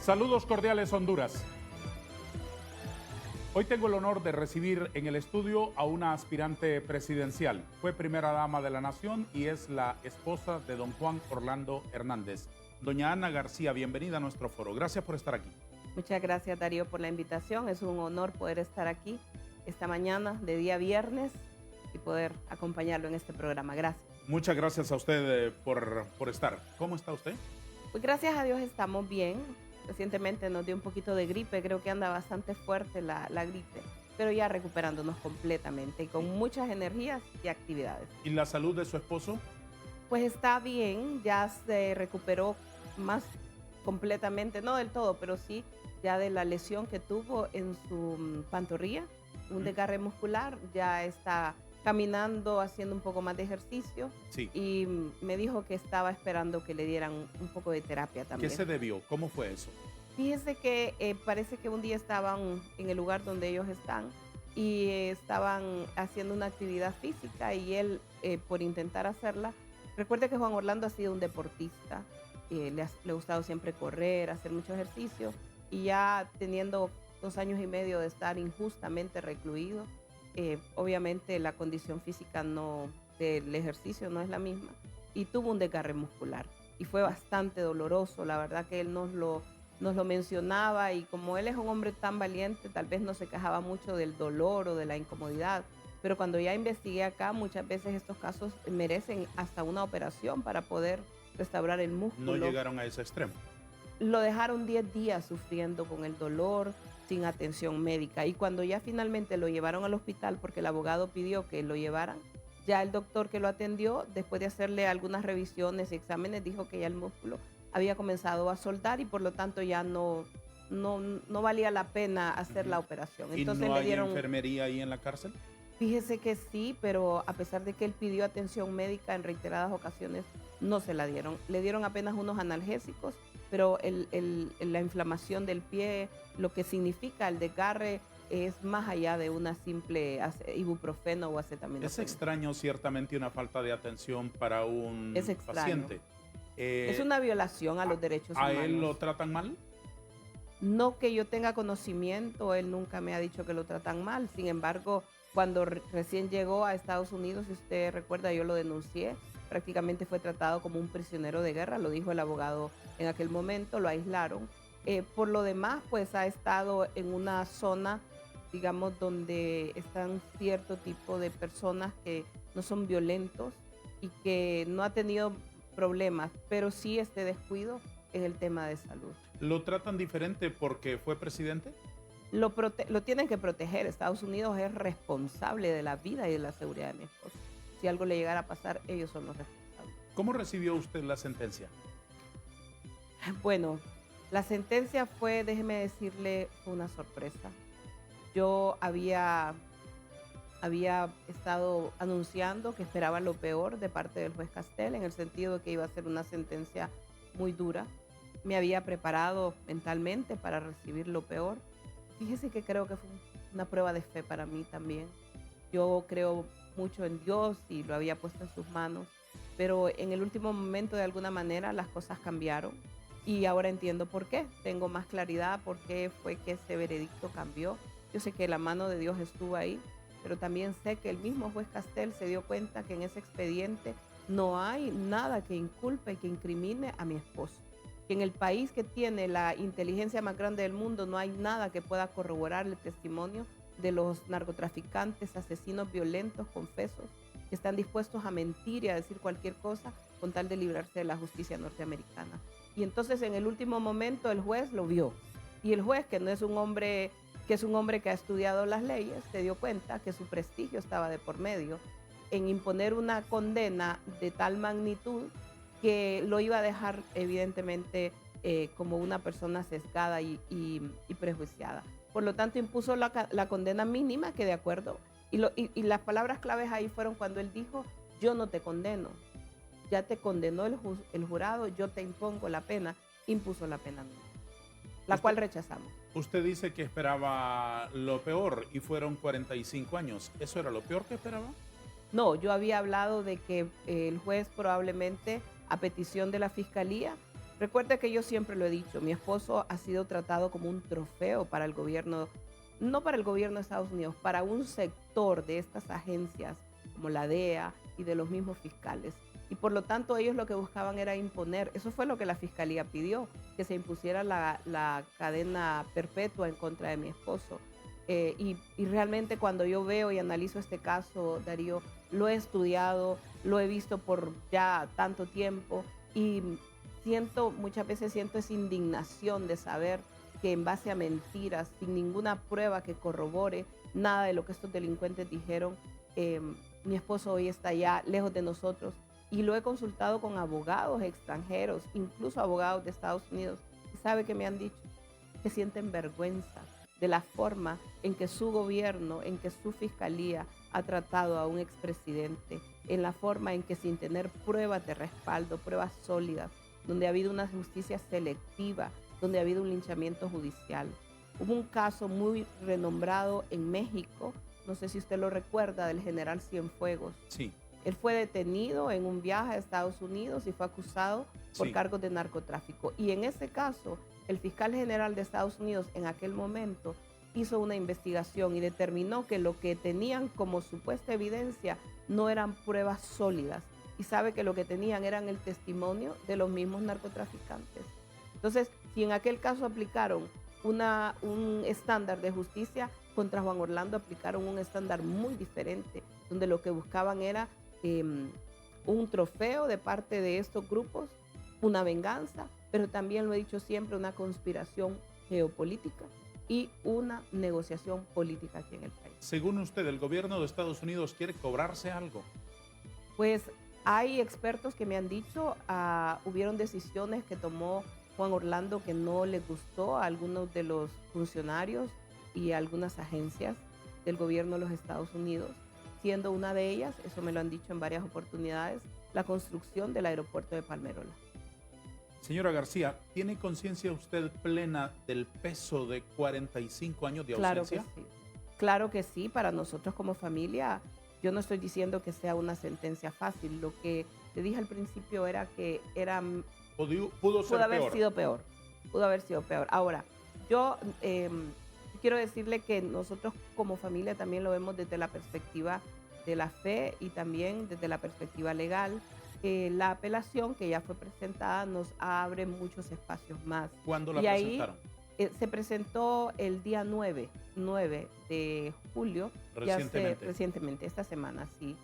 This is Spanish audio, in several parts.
Saludos cordiales, Honduras. Hoy tengo el honor de recibir en el estudio a una aspirante presidencial. Fue primera dama de la nación y es la esposa de don Juan Orlando Hernández. Doña Ana García, bienvenida a nuestro foro. Gracias por estar aquí. Muchas gracias, Darío, por la invitación. Es un honor poder estar aquí esta mañana de día viernes y poder acompañarlo en este programa. Gracias. Muchas gracias a usted por estar. ¿Cómo está usted? Pues gracias a Dios estamos bien. Recientemente nos dio un poquito de gripe, creo que anda bastante fuerte la gripe, pero ya recuperándonos completamente y con muchas energías y actividades. ¿Y la salud de su esposo? Pues está bien, ya se recuperó más completamente, no del todo, pero sí ya de la lesión que tuvo en su pantorrilla, un desgarre muscular, ya está caminando, haciendo un poco más de ejercicio. Sí. Y me dijo que estaba esperando que le dieran un poco de terapia también. ¿Qué se debió? ¿Cómo fue eso? Fíjese que parece que un día estaban en el lugar donde ellos están y estaban haciendo una actividad física y él, por intentar hacerla, recuerde que Juan Orlando ha sido un deportista, le ha gustado siempre correr, hacer mucho ejercicio, y ya teniendo 2 años y medio de estar injustamente recluido, obviamente la condición física del ejercicio no es la misma, y tuvo un desgarre muscular y fue bastante doloroso. La verdad que él nos lo mencionaba, y como él es un hombre tan valiente, tal vez no se quejaba mucho del dolor o de la incomodidad, pero cuando ya investigué acá, muchas veces estos casos merecen hasta una operación para poder restaurar el músculo. No llegaron a ese extremo. Lo dejaron 10 días sufriendo con el dolor, sin atención médica, y cuando ya finalmente lo llevaron al hospital, porque el abogado pidió que lo llevaran, ya el doctor que lo atendió, después de hacerle algunas revisiones y exámenes, dijo que ya el músculo había comenzado a soldar y por lo tanto ya no valía la pena hacer la operación. Entonces, ¿Y no le hay dieron enfermería ahí en la cárcel? Fíjese que sí, pero a pesar de que él pidió atención médica en reiteradas ocasiones, no se la dieron. Le dieron apenas unos analgésicos, pero la inflamación del pie, lo que significa el desgarre, es más allá de una simple ibuprofeno o acetaminofén. Es extraño, ciertamente, una falta de atención para un Es extraño. paciente. Es una violación a los derechos humanos. ¿A él lo tratan mal? No que yo tenga conocimiento, él nunca me ha dicho que lo tratan mal. Sin embargo, cuando recién llegó a Estados Unidos, si usted recuerda, yo lo denuncié, prácticamente fue tratado como un prisionero de guerra, lo dijo el abogado en aquel momento, lo aislaron. Por lo demás, pues ha estado en una zona, digamos, donde están cierto tipo de personas que no son violentos y que no ha tenido problemas, pero sí este descuido en el tema de salud. ¿Lo tratan diferente porque fue presidente? Lo tienen que proteger. Estados Unidos es responsable de la vida y de la seguridad de mi esposo. Si algo le llegara a pasar, ellos son los responsables. ¿Cómo recibió usted la sentencia? Bueno, la sentencia fue, déjeme decirle, fue una sorpresa. Yo había estado anunciando que esperaba lo peor de parte del juez Castel, en el sentido de que iba a ser una sentencia muy dura. Me había preparado mentalmente para recibir lo peor. Fíjese que creo que fue una prueba de fe para mí también. Yo creo mucho en Dios y lo había puesto en sus manos, pero en el último momento, de alguna manera, las cosas cambiaron y ahora entiendo por qué. Tengo más claridad por qué fue que ese veredicto cambió. Yo sé que la mano de Dios estuvo ahí, pero también sé que el mismo juez Castel se dio cuenta que en ese expediente no hay nada que inculpe, que incrimine a mi esposo. Que en el país que tiene la inteligencia más grande del mundo no hay nada que pueda corroborar el testimonio de los narcotraficantes, asesinos violentos, confesos, que están dispuestos a mentir y a decir cualquier cosa con tal de librarse de la justicia norteamericana. Y entonces, en el último momento, el juez lo vio. Y el juez, que no es un hombre, que es un hombre que ha estudiado las leyes, se dio cuenta que su prestigio estaba de por medio en imponer una condena de tal magnitud que lo iba a dejar evidentemente como una persona sesgada y prejuiciada. Por lo tanto, impuso la condena mínima, que de acuerdo, y las palabras claves ahí fueron cuando él dijo: yo no te condeno, ya te condenó el jurado, yo te impongo la pena. Impuso la pena mínima, la cual rechazamos. Usted dice que esperaba lo peor y fueron 45 años. ¿Eso era lo peor que esperaba? No, yo había hablado de que el juez probablemente, a petición de la fiscalía, Recuerde que yo siempre lo he dicho, mi esposo ha sido tratado como un trofeo para el gobierno, no para el gobierno de Estados Unidos, para un sector de estas agencias como la DEA y de los mismos fiscales. Y por lo tanto ellos lo que buscaban era imponer, eso fue lo que la fiscalía pidió, que se impusiera la cadena perpetua en contra de mi esposo. Y realmente cuando yo veo y analizo este caso, Darío, lo he estudiado, lo he visto por ya tanto tiempo y muchas veces siento esa indignación de saber que en base a mentiras, sin ninguna prueba que corrobore nada de lo que estos delincuentes dijeron, eh, mi esposo hoy está ya lejos de nosotros y lo he consultado con abogados extranjeros, incluso abogados de Estados Unidos, y sabe que me han dicho que sienten vergüenza de la forma en que su gobierno, en que su fiscalía ha tratado a un expresidente, en la forma en que sin tener pruebas de respaldo, pruebas sólidas, donde ha habido una justicia selectiva, donde ha habido un linchamiento judicial. Hubo un caso muy renombrado en México, no sé si usted lo recuerda, del general Cienfuegos. Sí, Él fue detenido en un viaje a Estados Unidos y fue acusado por sí. cargos de narcotráfico. Y en ese caso, el fiscal general de Estados Unidos en aquel momento hizo una investigación y determinó que lo que tenían como supuesta evidencia no eran pruebas sólidas. Y sabe que lo que tenían eran el testimonio de los mismos narcotraficantes. Entonces, si en aquel caso aplicaron un estándar de justicia, contra Juan Orlando aplicaron un estándar muy diferente, donde lo que buscaban era un trofeo de parte de estos grupos, una venganza, pero también lo he dicho siempre, una conspiración geopolítica y una negociación política aquí en el país. Según usted, ¿el gobierno de Estados Unidos quiere cobrarse algo? Pues hay expertos que me han dicho, hubieron decisiones que tomó Juan Orlando que no le gustó a algunos de los funcionarios y a algunas agencias del gobierno de los Estados Unidos, siendo una de ellas, eso me lo han dicho en varias oportunidades, la construcción del aeropuerto de Palmerola. Señora García, ¿tiene conciencia usted plena del peso de 45 años de Claro que ausencia? sí, claro que sí, para nosotros como familia, yo no estoy diciendo que sea una sentencia fácil, lo que te dije al principio era que Pudo ser pudo haber peor. sido peor, pudo haber sido peor. Ahora, yo quiero decirle que nosotros como familia también lo vemos desde la perspectiva de la fe y también desde la perspectiva legal. La apelación que ya fue presentada nos abre muchos espacios más. ¿Cuándo la Y ahí presentaron? se presentó el día 9 de julio, recientemente, esta semana, sí.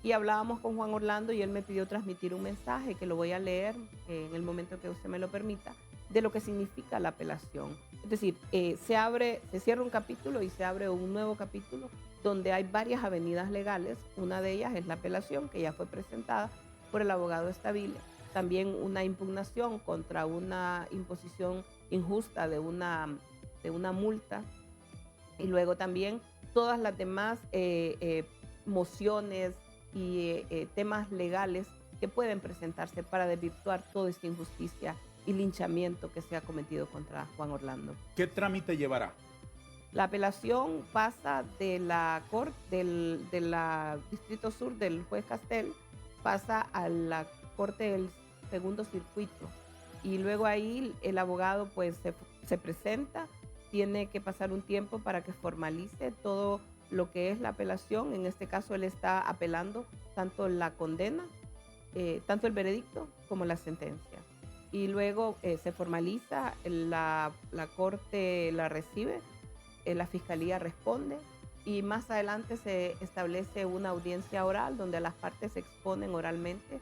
Y hablábamos con Juan Orlando y él me pidió transmitir un mensaje que lo voy a leer en el momento que usted me lo permita, de lo que significa la apelación. Es decir, se cierra un capítulo y se abre un nuevo capítulo donde hay varias avenidas legales. Una de ellas es la apelación, que ya fue presentada por el abogado Stabile. También una impugnación contra una imposición injusta de una multa. Y luego también todas las demás mociones y temas legales que pueden presentarse para desvirtuar toda esta injusticia y linchamiento que se ha cometido contra Juan Orlando. ¿Qué trámite llevará? La apelación pasa de la Corte de la Distrito Sur del juez Castel, pasa a la Corte del Segundo Circuito y luego ahí el abogado pues se presenta, tiene que pasar un tiempo para que formalice todo lo que es la apelación. En este caso él está apelando tanto la condena, tanto el veredicto como la sentencia. Y luego se formaliza, la corte la recibe, la fiscalía responde y más adelante se establece una audiencia oral donde las partes exponen oralmente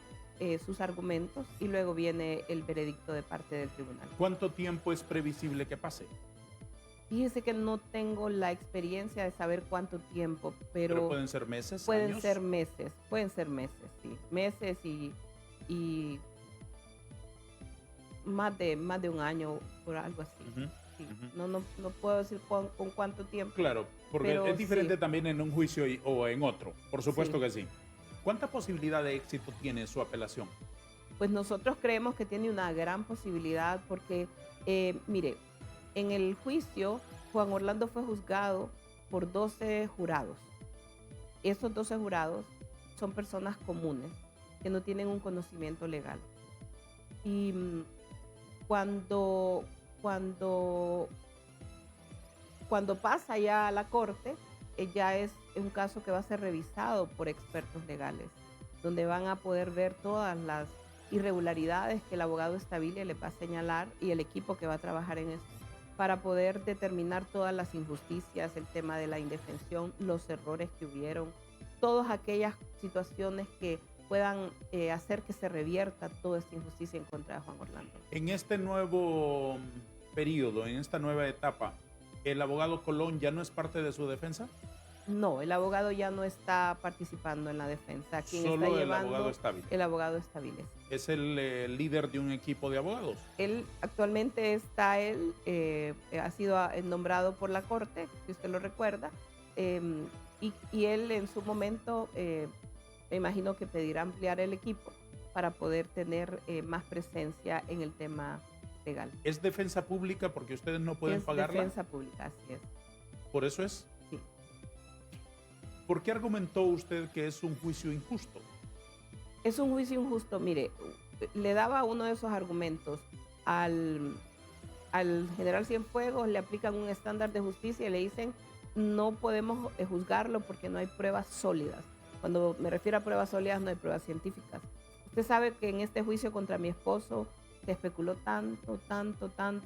sus argumentos y luego viene el veredicto de parte del tribunal. ¿Cuánto tiempo es previsible que pase? Fíjese que no tengo la experiencia de saber cuánto tiempo, pero pueden ser meses, pueden años. ser meses, sí, meses y más de un año por algo así. Ujú, Sí. ujú. No puedo decir con cuánto tiempo. Claro, porque Pero es diferente sí. también en un juicio o en otro. Por supuesto Sí. que sí. ¿Cuánta posibilidad de éxito tiene su apelación? Pues nosotros creemos que tiene una gran posibilidad porque, mire, en el juicio Juan Orlando fue juzgado por 12 jurados. Esos 12 jurados son personas comunes que no tienen un conocimiento legal. Y cuando, cuando, cuando pasa ya a la corte, ya es un caso que va a ser revisado por expertos legales, donde van a poder ver todas las irregularidades que el abogado Stabile le va a señalar y el equipo que va a trabajar en esto, para poder determinar todas las injusticias, el tema de la indefensión, los errores que hubieron, todas aquellas situaciones que puedan hacer que se revierta toda esta injusticia en contra de Juan Orlando. En este nuevo periodo, en esta nueva etapa, ¿el abogado Colón ya no es parte de su defensa? No, el abogado ya no está participando en la defensa. Quien Solo está el llevando abogado Stabile. el abogado Stabile. Es el líder de un equipo de abogados. Él actualmente está, ha sido nombrado por la corte, si usted lo recuerda, y él en su momento, me imagino que pedirá ampliar el equipo para poder tener más presencia en el tema legal. ¿Es defensa pública porque ustedes no pueden Es pagarla? defensa pública, así es. ¿Por eso es? Sí. ¿Por qué argumentó usted que es un juicio injusto? Es un juicio injusto. Mire, le daba uno de esos argumentos al general Cienfuegos, le aplican un estándar de justicia y le dicen no podemos juzgarlo porque no hay pruebas sólidas. Cuando me refiero a pruebas sólidas, no hay pruebas científicas. Usted sabe que en este juicio contra mi esposo se especuló tanto,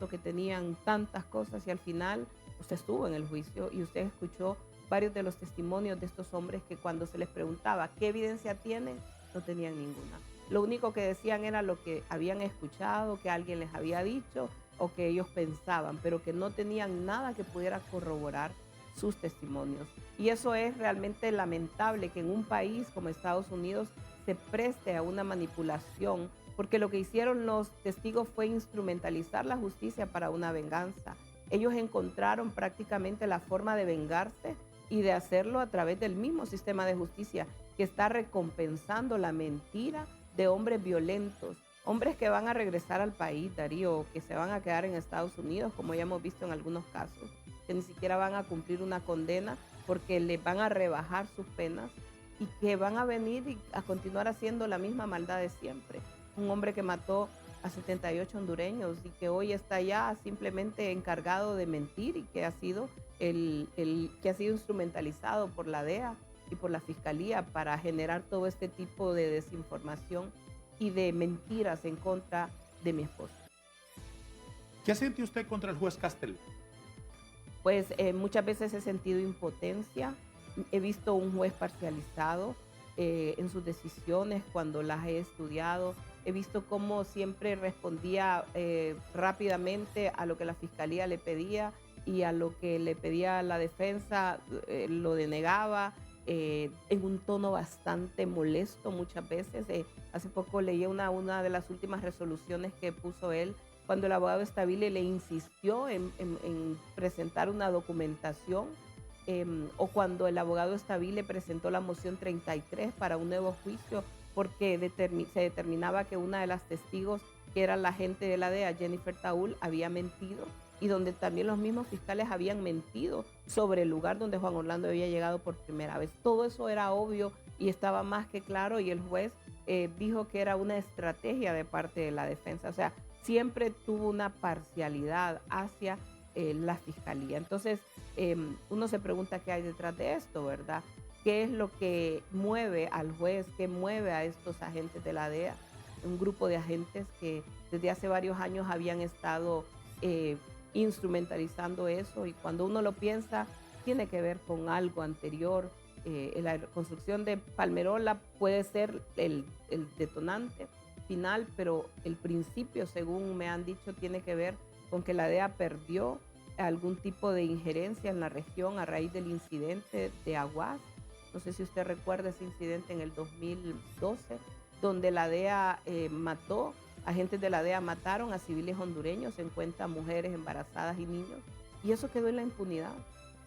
que tenían tantas cosas y al final usted estuvo en el juicio y usted escuchó varios de los testimonios de estos hombres que cuando se les preguntaba qué evidencia tienen, no tenían ninguna. Lo único que decían era lo que habían escuchado, que alguien les había dicho o que ellos pensaban, pero que no tenían nada que pudiera corroborar sus testimonios. Y eso es realmente lamentable que en un país como Estados Unidos se preste a una manipulación, porque lo que hicieron los testigos fue instrumentalizar la justicia para una venganza. Ellos encontraron prácticamente la forma de vengarse y de hacerlo a través del mismo sistema de justicia que está recompensando la mentira de hombres violentos, hombres que van a regresar al país, Darío, que se van a quedar en Estados Unidos, como ya hemos visto en algunos casos, que ni siquiera van a cumplir una condena porque les van a rebajar sus penas y que van a venir y a continuar haciendo la misma maldad de siempre. Un hombre que mató a 78 hondureños y que hoy está ya simplemente encargado de mentir y que ha sido que ha sido instrumentalizado por la DEA y por la Fiscalía para generar todo este tipo de desinformación y de mentiras en contra de mi esposo. ¿Qué siente usted contra el juez Castel? Pues muchas veces he sentido impotencia, he visto un juez parcializado en sus decisiones cuando las he estudiado, he visto cómo siempre respondía rápidamente a lo que la Fiscalía le pedía y a lo que le pedía la defensa lo denegaba en un tono bastante molesto muchas veces. Hace poco leí una de las últimas resoluciones que puso él cuando el abogado Stabile le insistió en presentar una documentación o cuando el abogado Stabile presentó la moción 33 para un nuevo juicio porque se determinaba que una de las testigos, que era la agente de la DEA, Jennifer Taúl, había mentido y donde también los mismos fiscales habían mentido sobre el lugar donde Juan Orlando había llegado por primera vez. Todo eso era obvio y estaba más que claro y el juez dijo que era una estrategia de parte de la defensa. O sea, siempre tuvo una parcialidad hacia la fiscalía. Entonces, uno se pregunta qué hay detrás de esto, ¿verdad? ¿Qué es lo que mueve al juez? ¿Qué mueve a estos agentes de la DEA? Un grupo de agentes que desde hace varios años habían estado instrumentalizando eso y cuando uno lo piensa, tiene que ver con algo anterior. La construcción de Palmerola puede ser el detonante final, pero el principio, según me han dicho, tiene que ver con que la DEA perdió algún tipo de injerencia en la región a raíz del incidente de Aguas. No sé si usted recuerda ese incidente en el 2012, donde la DEA agentes de la DEA mataron a civiles hondureños, 50 mujeres embarazadas y niños, y eso quedó en la impunidad.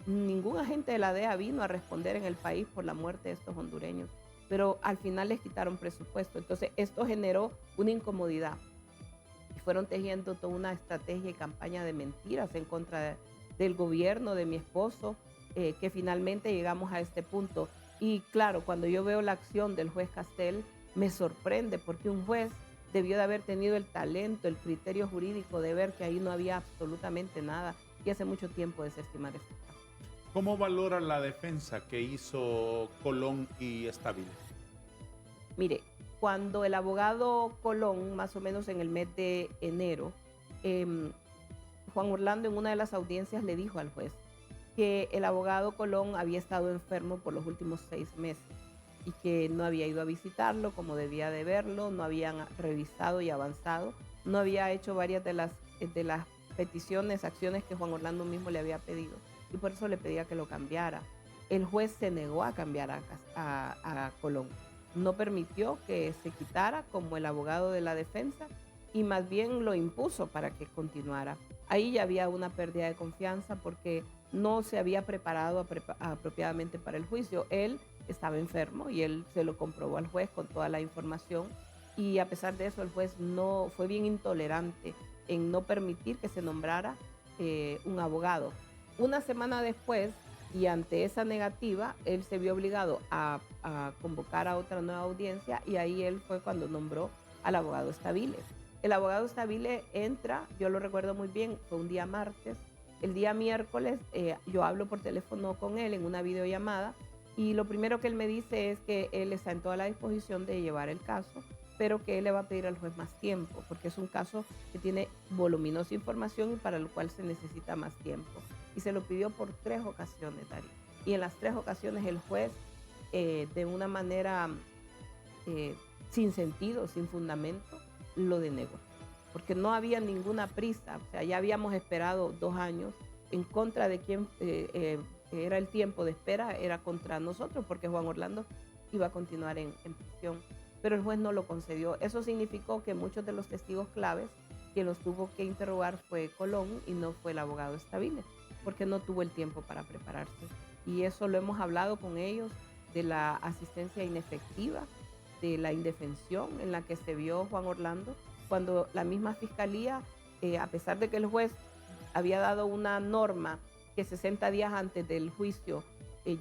Ningún agente de la DEA vino a responder en el país por la muerte de estos hondureños, pero al final les quitaron presupuesto. Entonces esto generó una incomodidad y fueron tejiendo toda una estrategia y campaña de mentiras en contra del gobierno de mi esposo, que finalmente llegamos a este punto. Y claro, cuando yo veo la acción del juez Castel, me sorprende porque un juez debió de haber tenido el talento, el criterio jurídico de ver que ahí no había absolutamente nada y hace mucho tiempo desestimar este caso. ¿Cómo valora la defensa que hizo Colón y Estable? Mire, cuando el abogado Colón, más o menos en el mes de enero, Juan Orlando en una de las audiencias le dijo al juez que el abogado Colón había estado enfermo por los últimos 6 meses y que no había ido a visitarlo como debía de verlo, no habían revisado y avanzado, no había hecho varias de las peticiones, acciones que Juan Orlando mismo le había pedido y por eso le pedía que lo cambiara. El juez se negó a cambiar a Colón, no permitió que se quitara como el abogado de la defensa y más bien lo impuso para que continuara. Ahí ya había una pérdida de confianza porque no se había preparado apropiadamente para el juicio. Él estaba enfermo y él se lo comprobó al juez con toda la información y a pesar de eso el juez no fue bien intolerante en no permitir que se nombrara un abogado. Una semana después y ante esa negativa él se vio obligado a convocar a otra nueva audiencia y ahí él fue cuando nombró al abogado Estable. El abogado Estable entra, yo lo recuerdo muy bien, fue un día martes. El día miércoles yo hablo por teléfono con él en una videollamada y lo primero que él me dice es que él está en toda la disposición de llevar el caso, pero que él le va a pedir al juez más tiempo, porque es un caso que tiene voluminosa información y para el cual se necesita más tiempo. Y se lo pidió por 3 ocasiones, Darío. Y en las 3 ocasiones el juez, de una manera sin sentido, sin fundamento, lo denegó, porque no había ninguna prisa, o sea, ya habíamos esperado 2 años en contra de quien era el tiempo de espera, era contra nosotros, porque Juan Orlando iba a continuar en prisión, pero el juez no lo concedió. Eso significó que muchos de los testigos claves, quien los tuvo que interrogar fue Colón y no fue el abogado Estable, porque no tuvo el tiempo para prepararse. Y eso lo hemos hablado con ellos, de la asistencia inefectiva, de la indefensión en la que se vio Juan Orlando, cuando la misma fiscalía, a pesar de que el juez había dado una norma que 60 días antes del juicio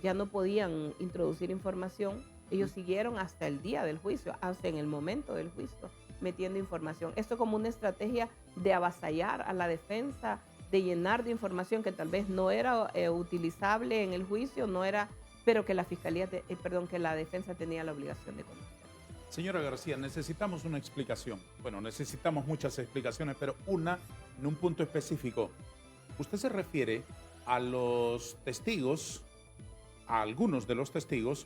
ya no podían introducir información, ellos siguieron hasta el día del juicio, hasta en el momento del juicio, metiendo información. Esto como una estrategia de avasallar a la defensa, de llenar de información que tal vez no era utilizable en el juicio, no era, pero que la fiscalía, que la defensa tenía la obligación de conocer. Señora García, necesitamos una explicación. Bueno, necesitamos muchas explicaciones, pero una en un punto específico. Usted se refiere a los testigos, a algunos de los testigos,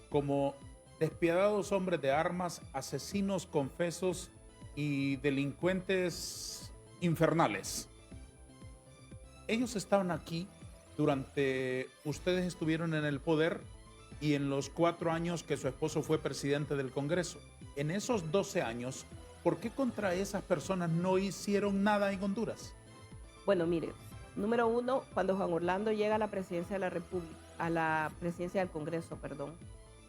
como despiadados hombres de armas, asesinos confesos y delincuentes infernales. Ellos estaban aquí durante ustedes estuvieron en el poder y en los 4 años que su esposo fue presidente del Congreso. En esos 12 años, ¿por qué contra esas personas no hicieron nada en Honduras? Bueno, mire, número 1, cuando Juan Orlando llega a la presidencia de la República, a la presidencia del Congreso, perdón,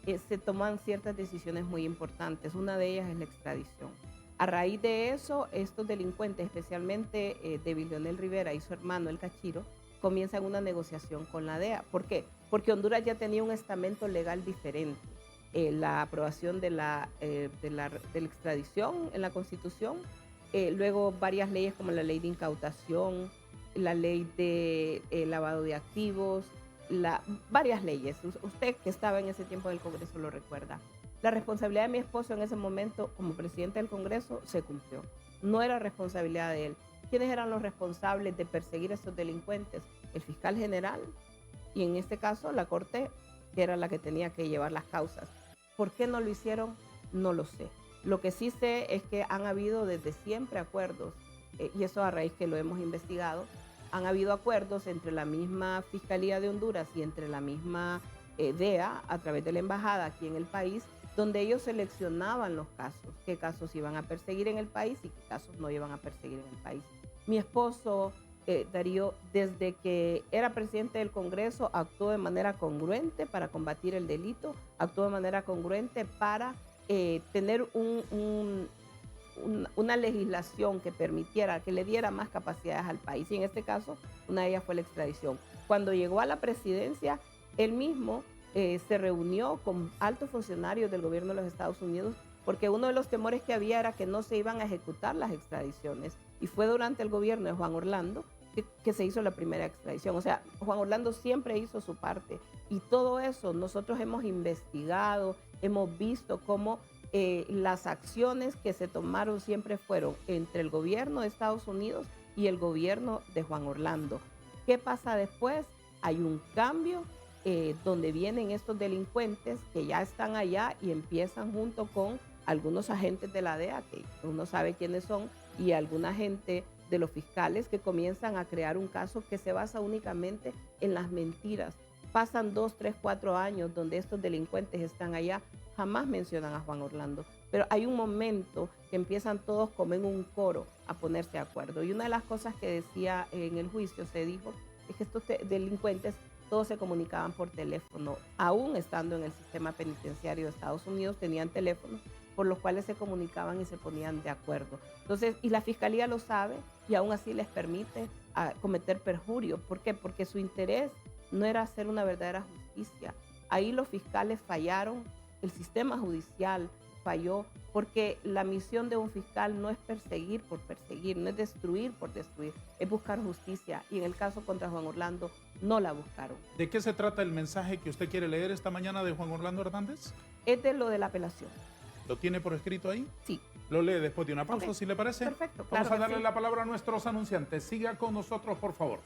se toman ciertas decisiones muy importantes. Una de ellas es la extradición. A raíz de eso, estos delincuentes, especialmente de Leonel Rivera y su hermano, el Cachiro, comienzan una negociación con la DEA. ¿Por qué? Porque Honduras ya tenía un estamento legal diferente. La aprobación de la extradición en la Constitución, luego varias leyes como la ley de incautación, la ley de lavado de activos, varias leyes. Usted que estaba en ese tiempo en el Congreso lo recuerda. La responsabilidad de mi esposo en ese momento como presidente del Congreso se cumplió. No era responsabilidad de él. ¿Quiénes eran los responsables de perseguir a estos delincuentes? El fiscal general y en este caso la Corte, que era la que tenía que llevar las causas. ¿Por qué no lo hicieron? No lo sé. Lo que sí sé es que han habido desde siempre acuerdos, y eso a raíz que lo hemos investigado, han habido acuerdos entre la misma Fiscalía de Honduras y entre la misma DEA a través de la embajada aquí en el país, donde ellos seleccionaban los casos, qué casos iban a perseguir en el país y qué casos no iban a perseguir en el país. Mi esposo, Darío, desde que era presidente del Congreso, actuó de manera congruente para combatir el delito, actuó de manera congruente para tener una legislación que permitiera, que le diera más capacidades al país. Y en este caso, una de ellas fue la extradición. Cuando llegó a la presidencia, él mismo se reunió con altos funcionarios del gobierno de los Estados Unidos porque uno de los temores que había era que no se iban a ejecutar las extradiciones. Y fue durante el gobierno de Juan Orlando que se hizo la primera extradición. O sea, Juan Orlando siempre hizo su parte. Y todo eso nosotros hemos investigado, hemos visto cómo las acciones que se tomaron siempre fueron entre el gobierno de Estados Unidos y el gobierno de Juan Orlando. ¿Qué pasa después? Hay un cambio donde vienen estos delincuentes que ya están allá y empiezan junto con algunos agentes de la DEA, que uno sabe quiénes son, y alguna gente de los fiscales que comienzan a crear un caso que se basa únicamente en las mentiras. Pasan 2, 3, 4 años donde estos delincuentes están allá, jamás mencionan a Juan Orlando, pero hay un momento que empiezan todos como en un coro a ponerse de acuerdo. Y una de las cosas que decía en el juicio, se dijo, es que estos delincuentes todos se comunicaban por teléfono, aún estando en el sistema penitenciario de Estados Unidos, tenían teléfonos por los cuales se comunicaban y se ponían de acuerdo. Entonces, y la fiscalía lo sabe y aún así les permite cometer perjurio. ¿Por qué? Porque su interés no era hacer una verdadera justicia. Ahí los fiscales fallaron, el sistema judicial falló, porque la misión de un fiscal no es perseguir por perseguir, no es destruir por destruir, es buscar justicia. Y en el caso contra Juan Orlando, no la buscaron. ¿De qué se trata el mensaje que usted quiere leer esta mañana de Juan Orlando Hernández? Es de lo de la apelación. ¿Lo tiene por escrito ahí? Sí. Lo lee después de una pausa, Okay. si le parece. Perfecto. Vamos Claro a darle sí. la palabra a nuestros anunciantes. Siga con nosotros, por favor.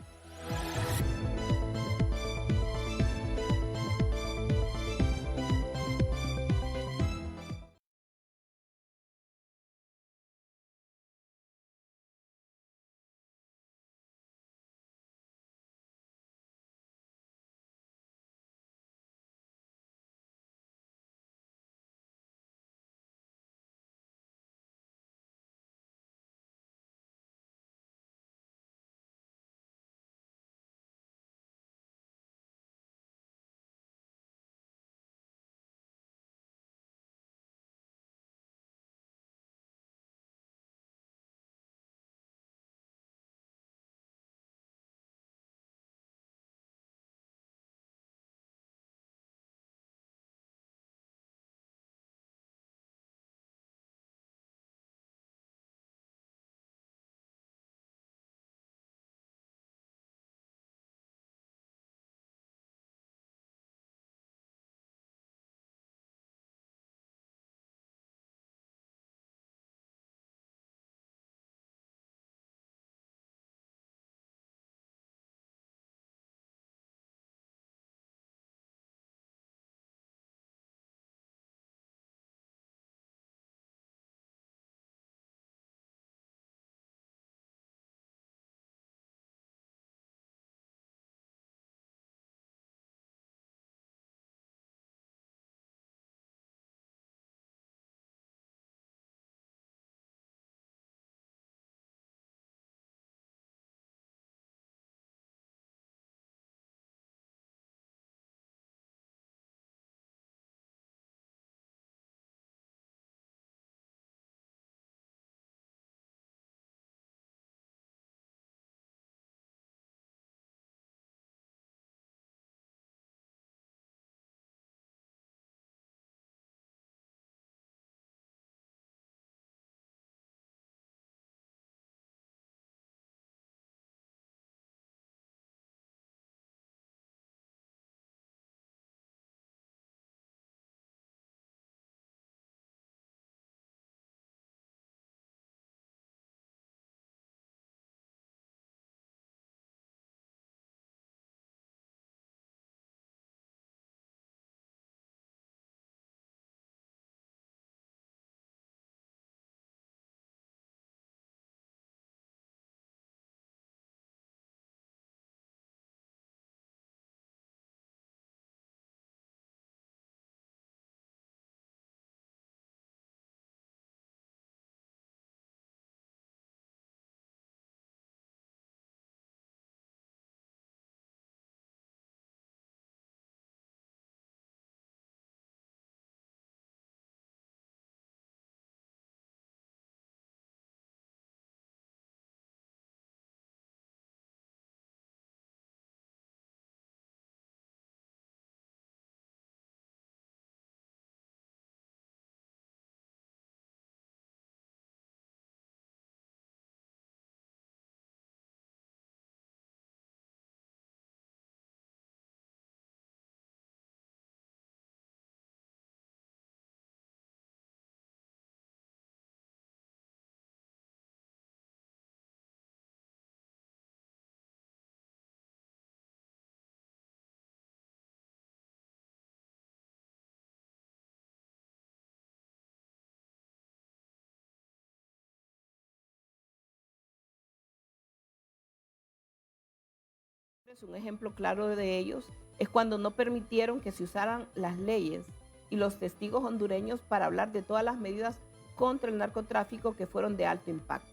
Un ejemplo claro de ellos es cuando no permitieron que se usaran las leyes y los testigos hondureños para hablar de todas las medidas contra el narcotráfico que fueron de alto impacto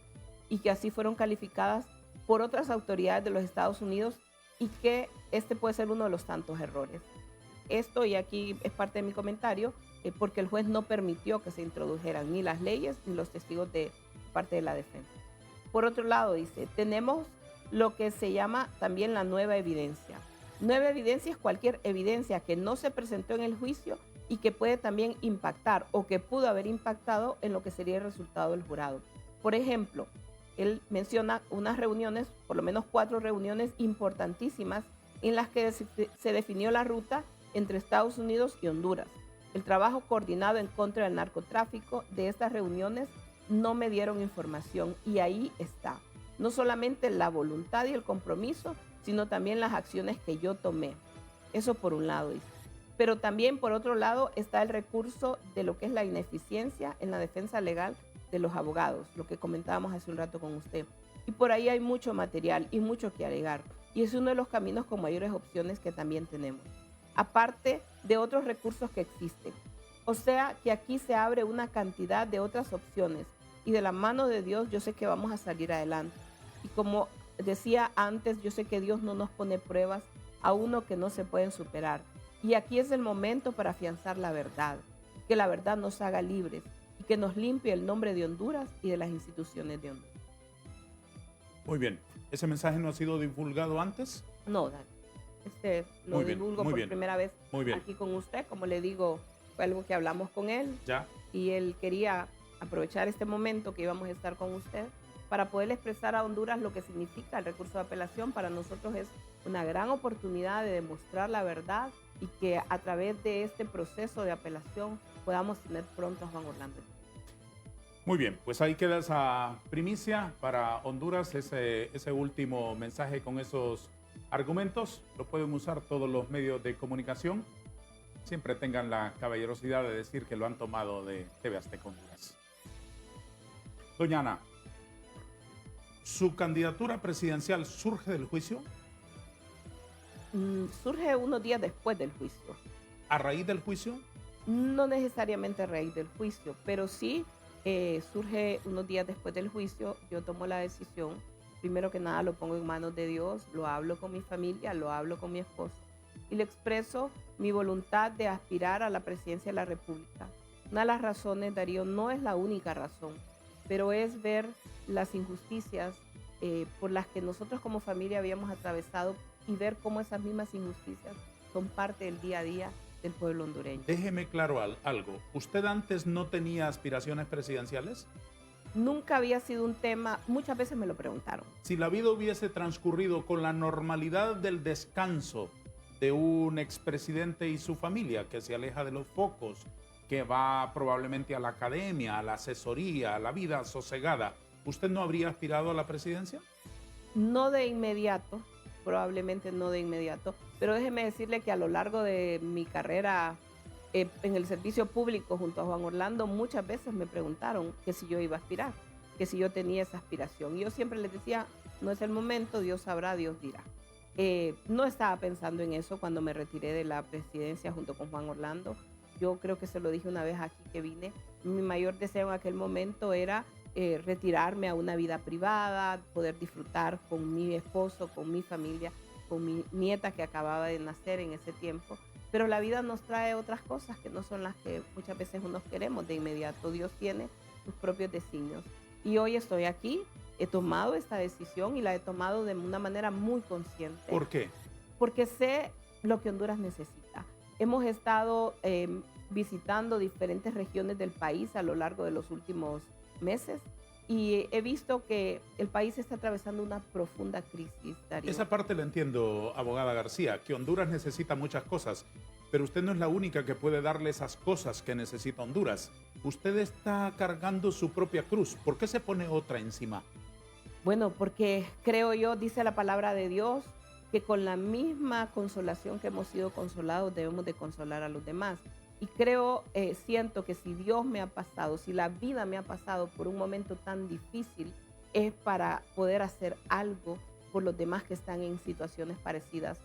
y que así fueron calificadas por otras autoridades de los Estados Unidos, y que este puede ser uno de los tantos errores. Esto, y aquí es parte de mi comentario, porque el juez no permitió que se introdujeran ni las leyes ni los testigos de parte de la defensa. Por otro lado, dice, tenemos lo que se llama también la nueva evidencia. Nueva evidencia es cualquier evidencia que no se presentó en el juicio y que puede también impactar o que pudo haber impactado en lo que sería el resultado del jurado. Por ejemplo, él menciona unas reuniones, por lo menos 4 reuniones importantísimas en las que se definió la ruta entre Estados Unidos y Honduras. El trabajo coordinado en contra del narcotráfico de estas reuniones no me dieron información, y ahí está. No solamente la voluntad y el compromiso, sino también las acciones que yo tomé. Eso por un lado, dice. Pero también por otro lado está el recurso de lo que es la ineficiencia en la defensa legal de los abogados, lo que comentábamos hace un rato con usted. Y por ahí hay mucho material y mucho que alegar. Y es uno de los caminos con mayores opciones que también tenemos, aparte de otros recursos que existen. O sea que aquí se abre una cantidad de otras opciones, y de la mano de Dios yo sé que vamos a salir adelante. Y como decía antes, yo sé que Dios no nos pone pruebas a uno que no se pueden superar. Y aquí es el momento para afianzar la verdad, que la verdad nos haga libres y que nos limpie el nombre de Honduras y de las instituciones de Honduras. Muy bien. ¿Ese mensaje no ha sido divulgado antes? No, Dani. Lo divulgo por primera vez aquí con usted. Como le digo, fue algo que hablamos con él. Ya. Y él quería aprovechar este momento que íbamos a estar con usted para poder expresar a Honduras lo que significa el recurso de apelación. Para nosotros es una gran oportunidad de demostrar la verdad, y que a través de este proceso de apelación podamos tener pronto a Juan Orlando. Muy bien, pues ahí queda esa primicia para Honduras, ese último mensaje con esos argumentos. Lo pueden usar todos los medios de comunicación. Siempre tengan la caballerosidad de decir que lo han tomado de TV Azteca Honduras. Doña Ana, ¿su candidatura presidencial surge del juicio? Surge unos días después del juicio. ¿A raíz del juicio? No necesariamente a raíz del juicio, pero sí surge unos días después del juicio. Yo tomo la decisión, primero que nada lo pongo en manos de Dios, lo hablo con mi familia, lo hablo con mi esposo y le expreso mi voluntad de aspirar a la presidencia de la República. Una de las razones, Darío, no es la única razón, pero es ver las injusticias por las que nosotros como familia habíamos atravesado, y ver cómo esas mismas injusticias son parte del día a día del pueblo hondureño. Déjeme claro algo. ¿Usted antes no tenía aspiraciones presidenciales? Nunca había sido un tema, muchas veces me lo preguntaron. Si la vida hubiese transcurrido con la normalidad del descanso de un expresidente y su familia, que se aleja de los focos, que va probablemente a la academia, a la asesoría, a la vida sosegada, ¿usted no habría aspirado a la presidencia? No de inmediato, probablemente no de inmediato, pero déjeme decirle que a lo largo de mi carrera en el servicio público junto a Juan Orlando, muchas veces me preguntaron que si yo iba a aspirar, que si yo tenía esa aspiración. Y yo siempre les decía, no es el momento, Dios sabrá, Dios dirá. No estaba pensando en eso cuando me retiré de la presidencia junto con Juan Orlando. Yo creo que se lo dije una vez aquí que vine. Mi mayor deseo en aquel momento era retirarme a una vida privada, poder disfrutar con mi esposo, con mi familia, con mi nieta que acababa de nacer en ese tiempo. Pero la vida nos trae otras cosas que no son las que muchas veces uno queremos de inmediato. Dios tiene sus propios designios. Y hoy estoy aquí, he tomado esta decisión y la he tomado de una manera muy consciente. ¿Por qué? Porque sé lo que Honduras necesita. Hemos estado visitando diferentes regiones del país a lo largo de los últimos meses, y he visto que el país está atravesando una profunda crisis, Darío. Esa parte la entiendo, abogada García, que Honduras necesita muchas cosas, pero usted no es la única que puede darle esas cosas que necesita Honduras. Usted está cargando su propia cruz. ¿Por qué se pone otra encima? Bueno, porque creo yo, dice la palabra de Dios, que con la misma consolación que hemos sido consolados debemos de consolar a los demás. Y creo, siento que si Dios me ha pasado, si la vida me ha pasado por un momento tan difícil, es para poder hacer algo por los demás que están en situaciones parecidas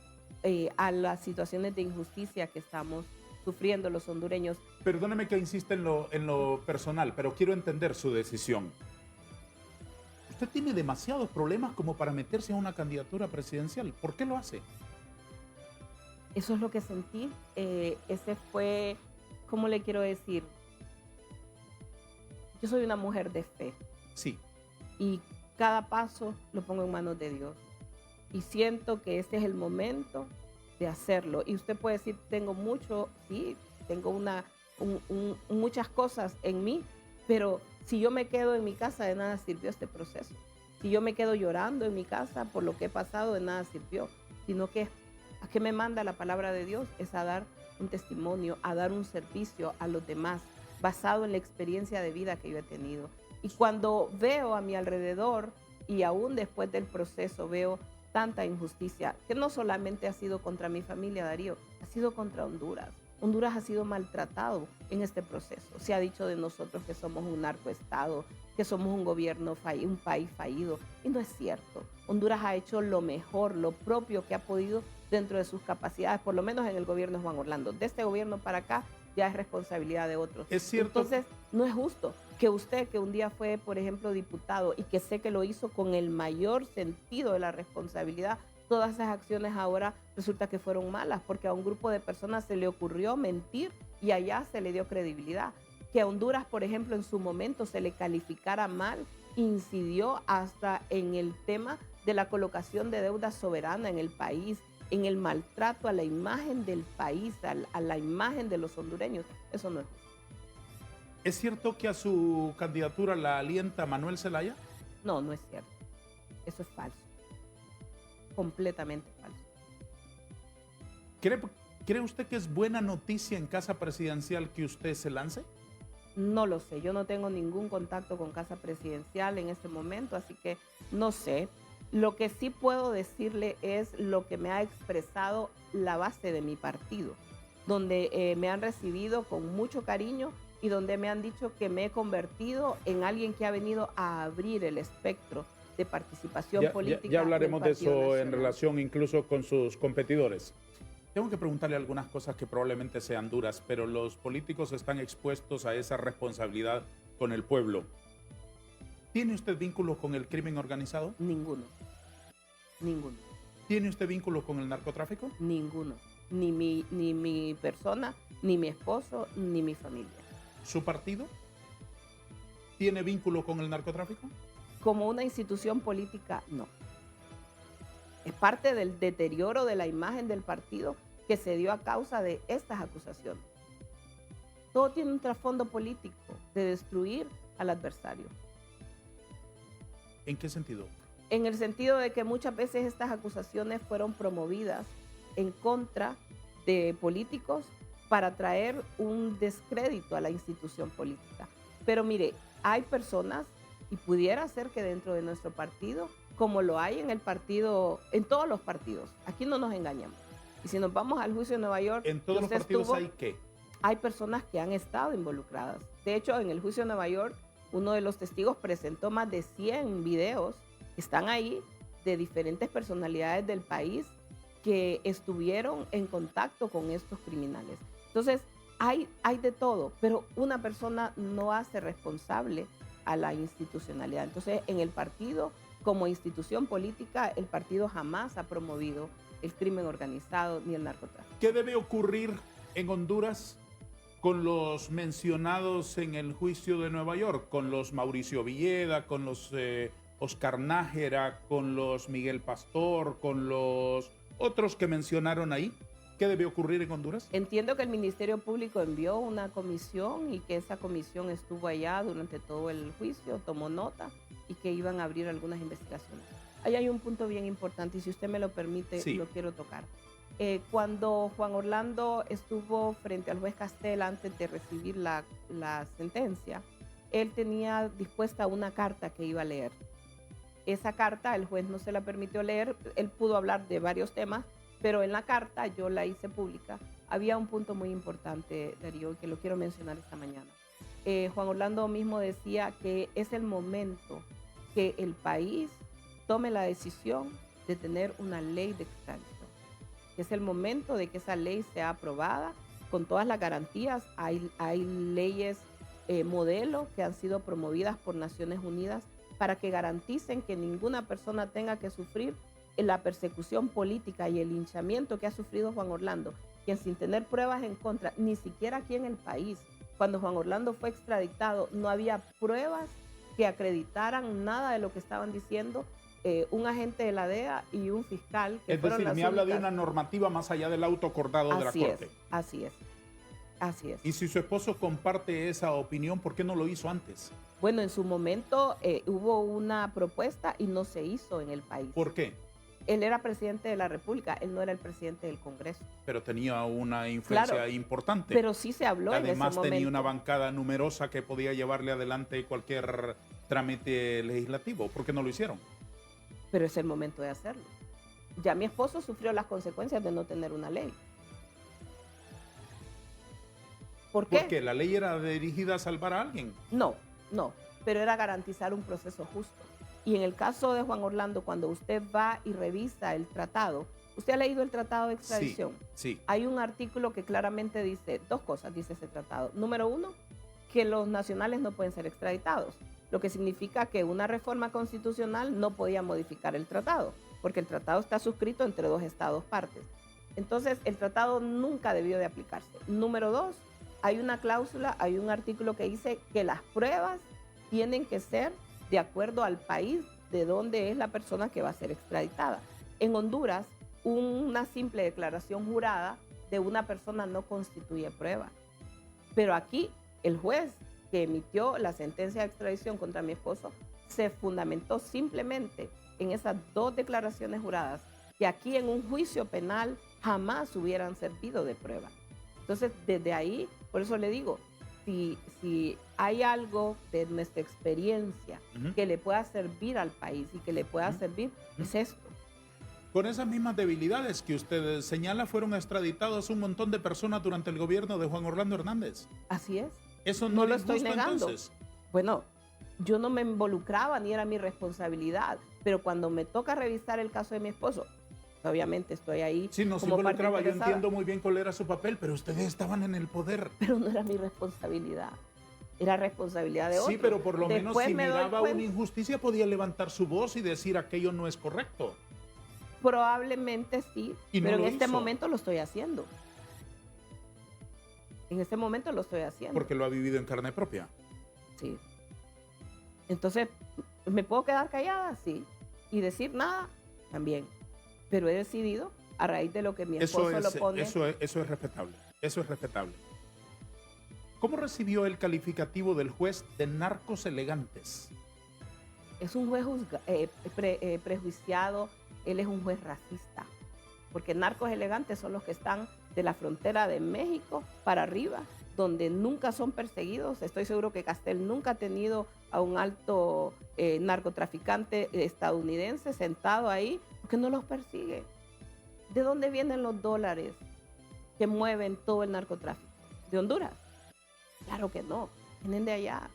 a las situaciones de injusticia que estamos sufriendo los hondureños. Perdóneme que insista en lo personal, pero quiero entender su decisión. Usted tiene demasiados problemas como para meterse a una candidatura presidencial. ¿Por qué lo hace? Eso es lo que sentí. Ese fue, ¿cómo le quiero decir? Yo soy una mujer de fe. Sí. Y cada paso lo pongo en manos de Dios. Y siento que este es el momento de hacerlo. Y usted puede decir, tengo mucho, sí, tengo muchas cosas en mí, pero si yo me quedo en mi casa, de nada sirvió este proceso. Si yo me quedo llorando en mi casa por lo que he pasado, de nada sirvió. Sino que a qué me manda la palabra de Dios es a dar un testimonio, a dar un servicio a los demás, basado en la experiencia de vida que yo he tenido. Y cuando veo a mi alrededor, y aún después del proceso veo tanta injusticia, que no solamente ha sido contra mi familia, Darío, ha sido contra Honduras. Honduras ha sido maltratado en este proceso. Se ha dicho de nosotros que somos un narcoestado, que somos un gobierno fallido, un país fallido. Y no es cierto. Honduras ha hecho lo mejor, lo propio que ha podido dentro de sus capacidades, por lo menos en el gobierno de Juan Orlando. De este gobierno para acá ya es responsabilidad de otros. Es cierto. Entonces, no es justo que usted, que un día fue, por ejemplo, diputado y que sé que lo hizo con el mayor sentido de la responsabilidad, todas esas acciones ahora resulta que fueron malas, porque a un grupo de personas se le ocurrió mentir y allá se le dio credibilidad. Que a Honduras, por ejemplo, en su momento se le calificara mal, incidió hasta en el tema de la colocación de deuda soberana en el país, en el maltrato a la imagen del país, a la imagen de los hondureños. Eso no es justo. ¿Es cierto que a su candidatura la alienta Manuel Zelaya? No, no es cierto. Eso es falso. Completamente falso. ¿Cree usted que es buena noticia en Casa Presidencial que usted se lance? No lo sé. Yo no tengo ningún contacto con Casa Presidencial en este momento, así que no sé. Lo que sí puedo decirle es lo que me ha expresado la base de mi partido, donde me han recibido con mucho cariño y donde me han dicho que me he convertido en alguien que ha venido a abrir el espectro de participación política. Ya hablaremos de eso nacional. en relación incluso con sus competidores. Tengo que preguntarle algunas cosas que probablemente sean duras, pero los políticos están expuestos a esa responsabilidad con el pueblo. ¿Tiene usted vínculos con el crimen organizado? Ninguno. Ninguno. ¿Tiene usted vínculos con el narcotráfico? Ninguno. Ni mi persona, ni mi esposo, ni mi familia. ¿Su partido tiene vínculo con el narcotráfico? Como una institución política, no. Es parte del deterioro de la imagen del partido que se dio a causa de estas acusaciones. Todo tiene un trasfondo político de destruir al adversario. ¿En qué sentido? En el sentido de que muchas veces estas acusaciones fueron promovidas en contra de políticos para traer un descrédito a la institución política. Pero mire, hay personas, y pudiera ser que dentro de nuestro partido, como lo hay en el partido, en todos los partidos, aquí no nos engañamos. Y si nos vamos al juicio de Nueva York, ¿En todos los partidos hay qué? Hay personas que han estado involucradas. De hecho, en el juicio de Nueva York, uno de los testigos presentó más de 100 videos que están ahí de diferentes personalidades del país que estuvieron en contacto con estos criminales. Entonces, hay de todo, pero una persona no hace responsable a la institucionalidad. Entonces, en el partido, como institución política, el partido jamás ha promovido el crimen organizado ni el narcotráfico. ¿Qué debe ocurrir en Honduras con los mencionados en el juicio de Nueva York? Con los Mauricio Villeda, con los Oscar Nájera, con los Miguel Pastor, con los otros que mencionaron ahí. ¿Qué debe ocurrir en Honduras? Entiendo que el Ministerio Público envió una comisión y que esa comisión estuvo allá durante todo el juicio, tomó nota y que iban a abrir algunas investigaciones. Ahí hay un punto bien importante y si usted me lo permite, sí, lo quiero tocar. Cuando Juan Orlando estuvo frente al juez Castel antes de recibir la sentencia, él tenía dispuesta una carta que iba a leer. Esa carta el juez no se la permitió leer, él pudo hablar de varios temas, pero en la carta, yo la hice pública, había un punto muy importante, Darío, que lo quiero mencionar esta mañana. Juan Orlando mismo decía que es el momento que el país tome la decisión de tener una ley de extradición. Es el momento de que esa ley sea aprobada con todas las garantías. Hay leyes modelo que han sido promovidas por Naciones Unidas para que garanticen que ninguna persona tenga que sufrir la persecución política y el linchamiento que ha sufrido Juan Orlando, quien sin tener pruebas en contra, ni siquiera aquí en el país, cuando Juan Orlando fue extraditado, no había pruebas que acreditaran nada de lo que estaban diciendo un agente de la DEA y un fiscal. Es decir, me habla de una normativa más allá del auto acordado de la Corte. Así es. Así es. Y si su esposo comparte esa opinión, ¿por qué no lo hizo antes? Bueno, en su momento hubo una propuesta y no se hizo en el país. ¿Por qué? Él era presidente de la República, él no era el presidente del Congreso. Pero tenía una influencia Claro, importante. pero sí se habló en ese momento. Además tenía una bancada numerosa que podía llevarle adelante cualquier trámite legislativo. ¿Por qué no lo hicieron? Pero es el momento de hacerlo. Ya mi esposo sufrió las consecuencias de no tener una ley. ¿Por qué? Porque la ley era dirigida a salvar a alguien. No, pero era garantizar un proceso justo. Y en el caso de Juan Orlando, cuando usted va y revisa el tratado, ¿usted ha leído el tratado de extradición? Sí. Hay un artículo que claramente dice dos cosas, dice ese tratado. Número uno, que los nacionales no pueden ser extraditados, lo que significa que una reforma constitucional no podía modificar el tratado, porque el tratado está suscrito entre dos estados partes. Entonces, el tratado nunca debió de aplicarse. Número dos, hay una cláusula, hay un artículo que dice que las pruebas tienen que ser de acuerdo al país de donde es la persona que va a ser extraditada. En Honduras, una simple declaración jurada de una persona no constituye prueba. Pero aquí, el juez que emitió la sentencia de extradición contra mi esposo se fundamentó simplemente en esas dos declaraciones juradas que aquí en un juicio penal jamás hubieran servido de prueba. Entonces, desde ahí, por eso le digo, si hay algo de nuestra experiencia que le pueda servir al país y que le pueda servir, es esto. Con esas mismas debilidades que usted señala, fueron extraditados un montón de personas durante el gobierno de Juan Orlando Hernández. Así es. ¿Eso no lo es estoy justo, negando? Entonces? Bueno, yo no me involucraba ni era mi responsabilidad, pero cuando me toca revisar el caso de mi esposo, obviamente estoy ahí. Sí, no se como parte involucraba, yo interesada. entiendo muy bien cuál era su papel, pero ustedes estaban en el poder. Pero no era mi responsabilidad, era responsabilidad de otros. Sí, pero por lo menos Después si me doy miraba cuenta- una injusticia podía levantar su voz y decir aquello no es correcto. Probablemente sí, Y no pero en lo este hizo. momento lo estoy haciendo. En este momento lo estoy haciendo. Porque lo ha vivido en carne propia. Sí. Entonces, ¿me puedo quedar callada? Sí. Y decir nada, también. Pero he decidido, a raíz de lo que mi esposo lo pone... Eso es respetable. Eso es respetable. ¿Cómo recibió el calificativo del juez de narcos elegantes? Es un juez prejuiciado, él es un juez racista, porque narcos elegantes son los que están de la frontera de México para arriba, donde nunca son perseguidos. Estoy seguro que Castel nunca ha tenido a un alto narcotraficante estadounidense sentado ahí, porque no los persigue. ¿De dónde vienen los dólares que mueven todo el narcotráfico? ¿De Honduras? Claro que no, vienen de allá.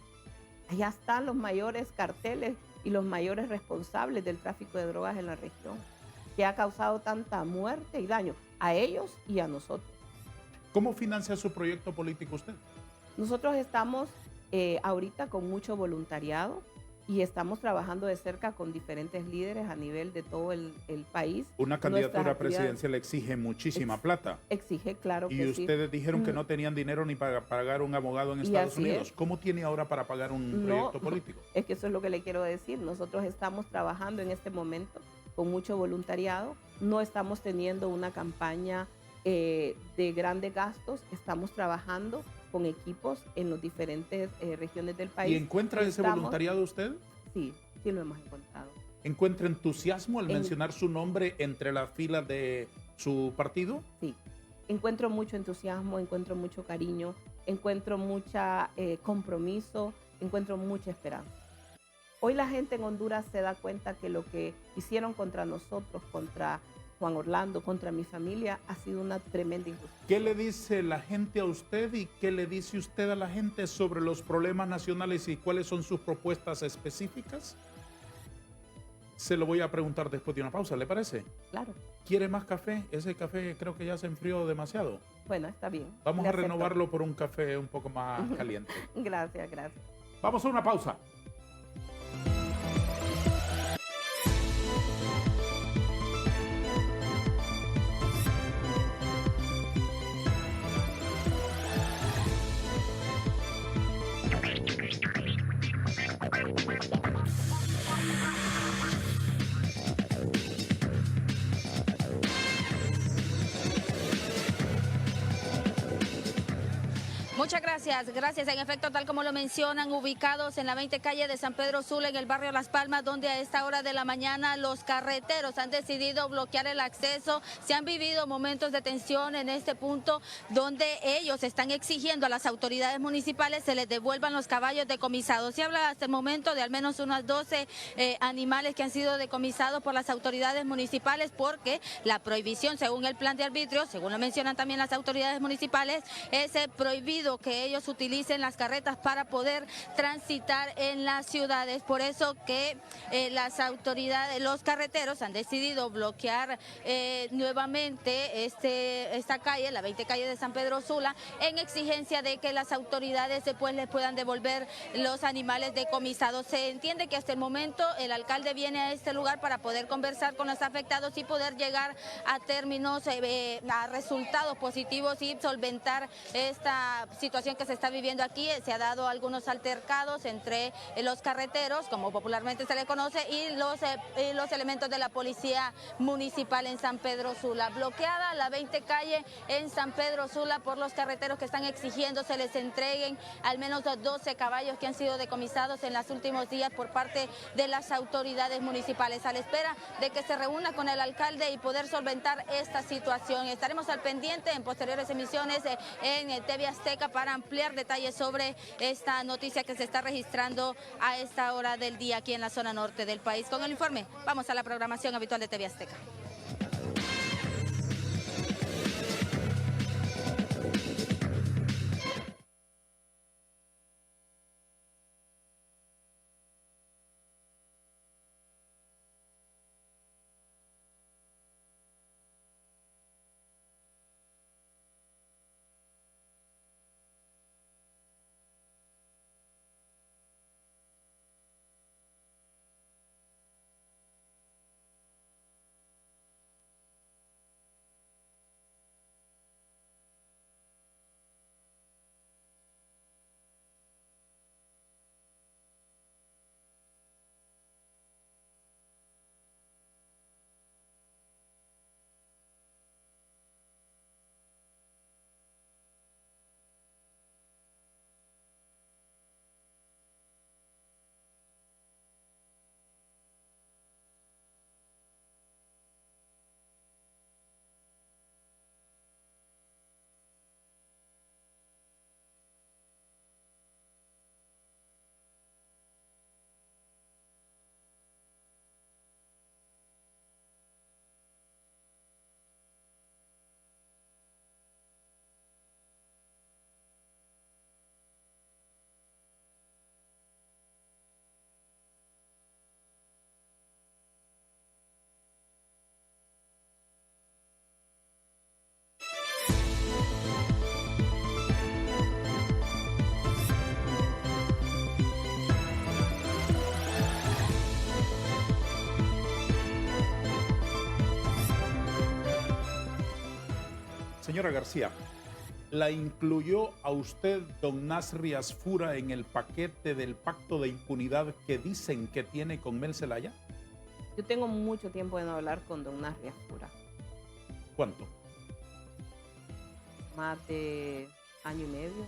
Allá están los mayores carteles y los mayores responsables del tráfico de drogas en la región, que ha causado tanta muerte y daño a ellos y a nosotros. ¿Cómo financia su proyecto político usted? Nosotros estamos ahorita con mucho voluntariado y estamos trabajando de cerca con diferentes líderes a nivel de todo el país. Una Nuestras candidatura actividades presidencial exige muchísima plata. exige, claro Y que sí. ustedes dijeron que no tenían dinero ni para pagar un abogado en Y Estados así Unidos. es. ¿Cómo tiene ahora para pagar un No, proyecto político? Es que eso es lo que le quiero decir. Nosotros estamos trabajando en este momento con mucho voluntariado. No estamos teniendo una campaña de grandes gastos. Estamos trabajando con equipos en las diferentes regiones del país. ¿Y encuentra ese voluntariado usted? Sí, sí lo hemos encontrado. ¿Encuentra entusiasmo al mencionar su nombre entre las filas de su partido? Sí, encuentro mucho entusiasmo, encuentro mucho cariño, encuentro mucha compromiso, encuentro mucha esperanza. Hoy la gente en Honduras se da cuenta que lo que hicieron contra nosotros, contra Juan Orlando, contra mi familia, ha sido una tremenda injusticia. ¿Qué le dice la gente a usted y qué le dice usted a la gente sobre los problemas nacionales y cuáles son sus propuestas específicas? Se lo voy a preguntar después de una pausa, ¿le parece? Claro. ¿Quiere más café? Ese café creo que ya se enfrió demasiado. Bueno, está bien. Vamos Le a acepto. renovarlo por un café un poco más caliente. Gracias, gracias. Vamos a una pausa. Muchas gracias, gracias. En efecto, tal como lo mencionan, ubicados en la 20 calle de San Pedro Sula, en el barrio Las Palmas, donde a esta hora de la mañana los carreteros han decidido bloquear el acceso. Se han vivido momentos de tensión en este punto, donde ellos están exigiendo a las autoridades municipales se les devuelvan los caballos decomisados. Se habla hasta el momento de al menos unos 12 animales que han sido decomisados por las autoridades municipales, porque la prohibición, según el plan de arbitrio, según lo mencionan también las autoridades municipales, es prohibido que ellos utilicen las carretas para poder transitar en las ciudades. Por eso que las autoridades, los carreteros han decidido bloquear nuevamente esta calle, la 20 calle de San Pedro Sula, en exigencia de que las autoridades después les puedan devolver los animales decomisados. Se entiende que hasta el momento el alcalde viene a este lugar para poder conversar con los afectados y poder llegar a términos, a resultados positivos y solventar esta situación que se está viviendo aquí. Se ha dado algunos altercados entre los carreteros, como popularmente se le conoce, y los elementos de la policía municipal en San Pedro Sula. Bloqueada la 20 calle en San Pedro Sula por los carreteros que están exigiendo se les entreguen al menos 12 caballos que han sido decomisados en los últimos días por parte de las autoridades municipales, a la espera de que se reúna con el alcalde y poder solventar esta situación. Estaremos al pendiente en posteriores emisiones en TV Azteca para ampliar detalles sobre esta noticia que se está registrando a esta hora del día aquí en la zona norte del país. Con el informe, vamos a la programación habitual de TV Azteca. Señora García, ¿la incluyó a usted don Nasri Asfura en el paquete del pacto de impunidad que dicen que tiene con Mel Zelaya? Yo tengo mucho tiempo de no hablar con don Nasri Asfura. ¿Cuánto? Más de año y medio.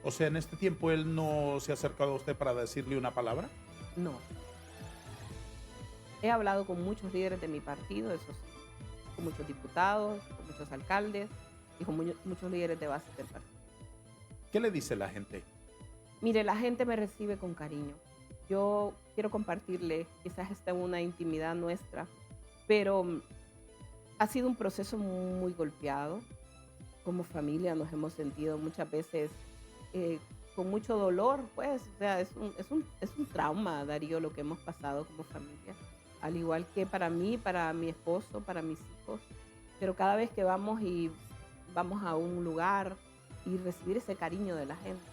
O sea, en este tiempo él no se ha acercado a usted para decirle una palabra. No. He hablado con muchos líderes de mi partido, eso sí. Con muchos diputados, con muchos alcaldes y con muchos líderes de base del partido. ¿Qué le dice la gente? Mire, la gente me recibe con cariño. Yo quiero compartirle, quizás esta es una intimidad nuestra, pero ha sido un proceso muy golpeado. Como familia nos hemos sentido muchas veces con mucho dolor, pues, o sea, es un trauma, Darío, lo que hemos pasado como familia, al igual que para mí, para mi esposo, para mis hijos, pero cada vez que vamos a un lugar y recibir ese cariño de la gente,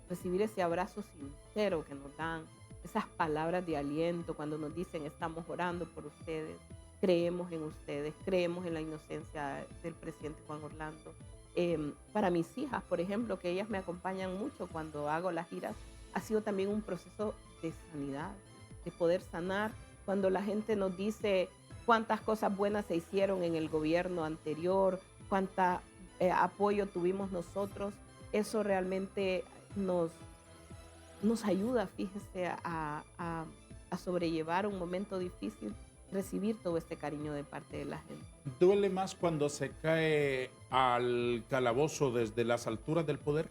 recibir ese abrazo sincero que nos dan, esas palabras de aliento cuando nos dicen estamos orando por ustedes, creemos en la inocencia del presidente Juan Orlando. Para mis hijas, por ejemplo, que ellas me acompañan mucho cuando hago las giras, ha sido también un proceso de sanidad, de poder sanar. Cuando la gente nos dice cuántas cosas buenas se hicieron en el gobierno anterior, cuánta apoyo tuvimos nosotros, eso realmente nos ayuda, fíjese, a sobrellevar un momento difícil, recibir todo este cariño de parte de la gente. ¿Duele más cuando se cae al calabozo desde las alturas del poder?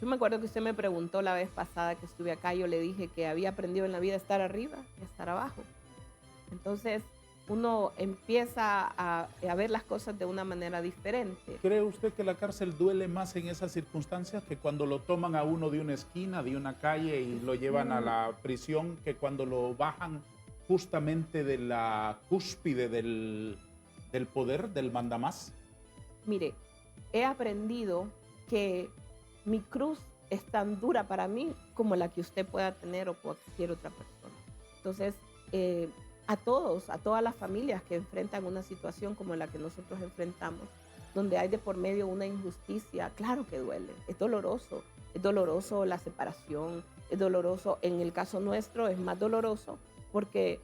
Yo me acuerdo que usted me preguntó la vez pasada que estuve acá, yo le dije que había aprendido en la vida a estar arriba y a estar abajo. Entonces uno empieza a ver las cosas de una manera diferente. ¿Cree usted que la cárcel duele más en esas circunstancias que cuando lo toman a uno de una esquina, de una calle y lo llevan a la prisión, que cuando lo bajan justamente de la cúspide del poder, del mandamás? Mire, he aprendido que mi cruz es tan dura para mí como la que usted pueda tener o cualquier otra persona. Entonces, a todas las familias que enfrentan una situación como la que nosotros enfrentamos, donde hay de por medio una injusticia, claro que duele, es doloroso la separación, es doloroso, en el caso nuestro es más doloroso porque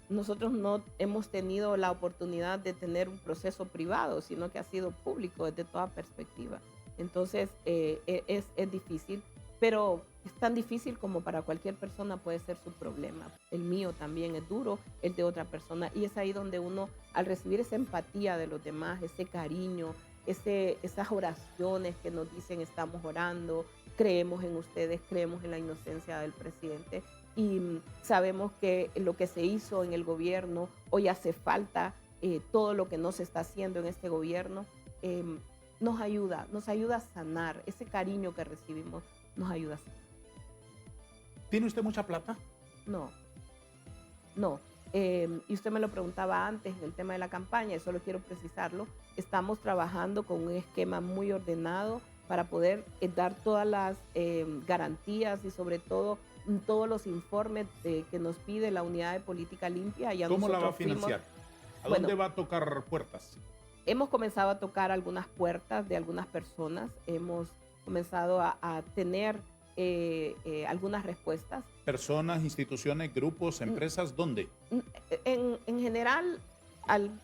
nosotros no hemos tenido la oportunidad de tener un proceso privado, sino que ha sido público desde toda perspectiva. Entonces es difícil, pero es tan difícil como para cualquier persona puede ser su problema. El mío también es duro, el de otra persona, y es ahí donde uno, al recibir esa empatía de los demás, ese cariño, esas oraciones que nos dicen estamos orando, creemos en ustedes, creemos en la inocencia del presidente, y sabemos que lo que se hizo en el gobierno, hoy hace falta todo lo que no se está haciendo en este gobierno, nos ayuda a sanar, ese cariño que recibimos nos ayuda a sanar. ¿Tiene usted mucha plata? No. Y usted me lo preguntaba antes en el tema de la campaña, y solo quiero precisarlo. Estamos trabajando con un esquema muy ordenado para poder dar todas las garantías y sobre todo todos los informes que nos pide la Unidad de Política Limpia. Ya ¿Cómo la va a financiar? ¿A dónde va a tocar puertas? Hemos comenzado a tocar algunas puertas de algunas personas, hemos comenzado a tener algunas respuestas. ¿Personas, instituciones, grupos, empresas? ¿Dónde? En general,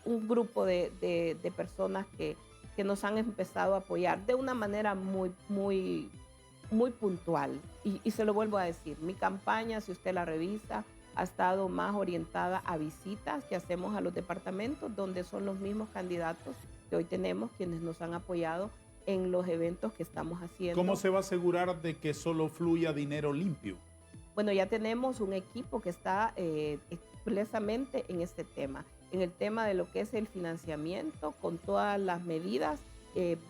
un grupo de personas que nos han empezado a apoyar de una manera muy puntual. Y se lo vuelvo a decir, mi campaña, si usted la revisa, ha estado más orientada a visitas que hacemos a los departamentos, donde son los mismos candidatos que hoy tenemos, quienes nos han apoyado en los eventos que estamos haciendo. ¿Cómo se va a asegurar de que solo fluya dinero limpio? Bueno, ya tenemos un equipo que está expresamente en este tema, en el tema de lo que es el financiamiento, con todas las medidas.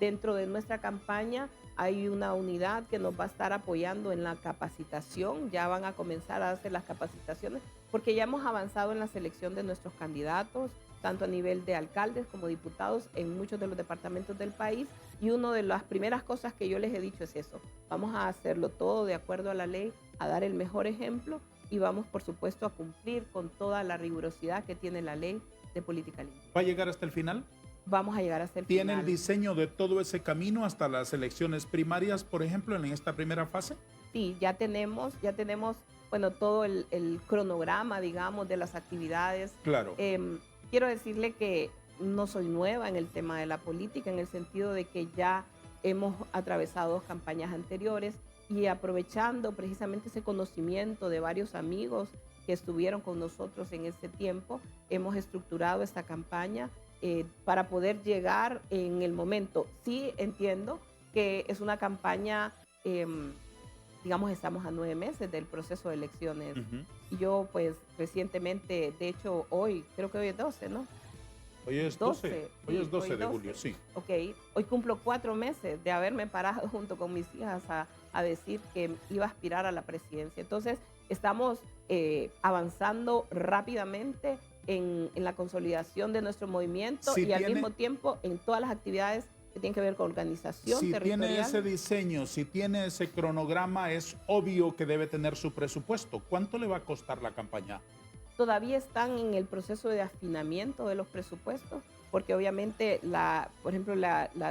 Dentro de nuestra campaña hay una unidad que nos va a estar apoyando en la capacitación, ya van a comenzar a hacer las capacitaciones, porque ya hemos avanzado en la selección de nuestros candidatos, tanto a nivel de alcaldes como diputados en muchos de los departamentos del país, y una de las primeras cosas que yo les he dicho es eso, vamos a hacerlo todo de acuerdo a la ley, a dar el mejor ejemplo, y vamos por supuesto a cumplir con toda la rigurosidad que tiene la ley de política limpia. ¿Va a llegar hasta el final? Vamos a llegar hasta el final. ¿Tiene el diseño de todo ese camino hasta las elecciones primarias, por ejemplo, en esta primera fase? Sí, ya tenemos, bueno, todo el cronograma, digamos, de las actividades. Claro. Quiero decirle que no soy nueva en el tema de la política, en el sentido de que ya hemos atravesado 2 campañas anteriores y aprovechando precisamente ese conocimiento de varios amigos que estuvieron con nosotros en ese tiempo, hemos estructurado esta campaña para poder llegar en el momento. Sí entiendo que es una campaña, digamos, estamos a 9 meses del proceso de elecciones. Y yo, pues, recientemente, de hecho, creo que hoy es 12, ¿no? Hoy es 12. Hoy es 12 de julio, sí. Ok, hoy cumplo 4 meses de haberme parado junto con mis hijas a decir que iba a aspirar a la presidencia. Entonces, estamos avanzando rápidamente en la consolidación de nuestro movimiento y al mismo tiempo en todas las actividades que tienen que ver con organización territorial. Si tiene ese diseño, si tiene ese cronograma, es obvio que debe tener su presupuesto. ¿Cuánto le va a costar la campaña? Todavía están en el proceso de afinamiento de los presupuestos, porque obviamente, por ejemplo,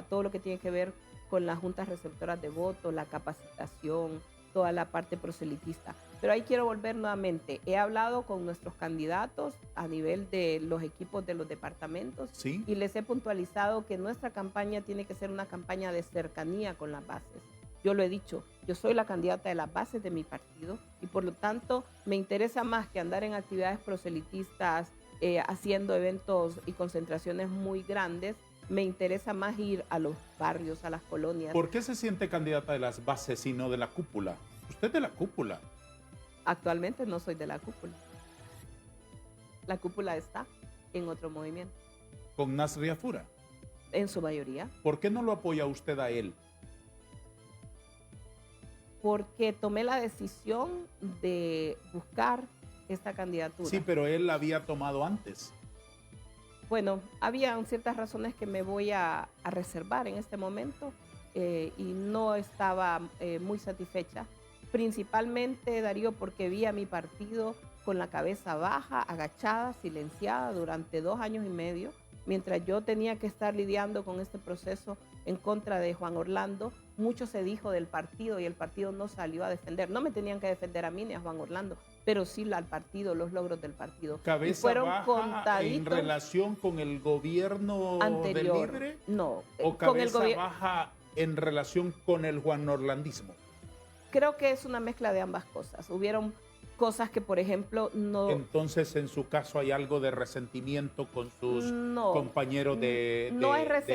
todo lo que tiene que ver con las juntas receptoras de voto, la capacitación, toda la parte proselitista. Pero ahí quiero volver nuevamente. He hablado con nuestros candidatos a nivel de los equipos de los departamentos, ¿sí? Y les he puntualizado que nuestra campaña tiene que ser una campaña de cercanía con las bases. Yo lo he dicho, yo soy la candidata de las bases de mi partido y por lo tanto me interesa más que andar en actividades proselitistas, haciendo eventos y concentraciones muy grandes. Me interesa más ir a los barrios, a las colonias. ¿Por qué se siente candidata de las bases y no de la cúpula? Usted es de la cúpula. Actualmente no soy de la cúpula. La cúpula está en otro movimiento. ¿Con Nasri Afura? En su mayoría. ¿Por qué no lo apoya usted a él? Porque tomé la decisión de buscar esta candidatura. Sí, pero él la había tomado antes. Bueno, había ciertas razones que me voy a reservar en este momento y no estaba muy satisfecha. Principalmente, Darío, porque vi a mi partido con la cabeza baja, agachada, silenciada durante 2 años y medio, mientras yo tenía que estar lidiando con este proceso en contra de Juan Orlando. Mucho se dijo del partido y el partido no salió a defender. No me tenían que defender a mí ni a Juan Orlando, pero sí al partido, los logros del partido. ¿Cabeza fueron baja en relación con el gobierno anterior, de Libre? No. ¿O cabeza baja en relación con el Juan Orlandismo? Creo que es una mezcla de ambas cosas. Hubieron cosas que, por ejemplo, no... Entonces, en su caso, ¿hay algo de resentimiento con sus compañeros de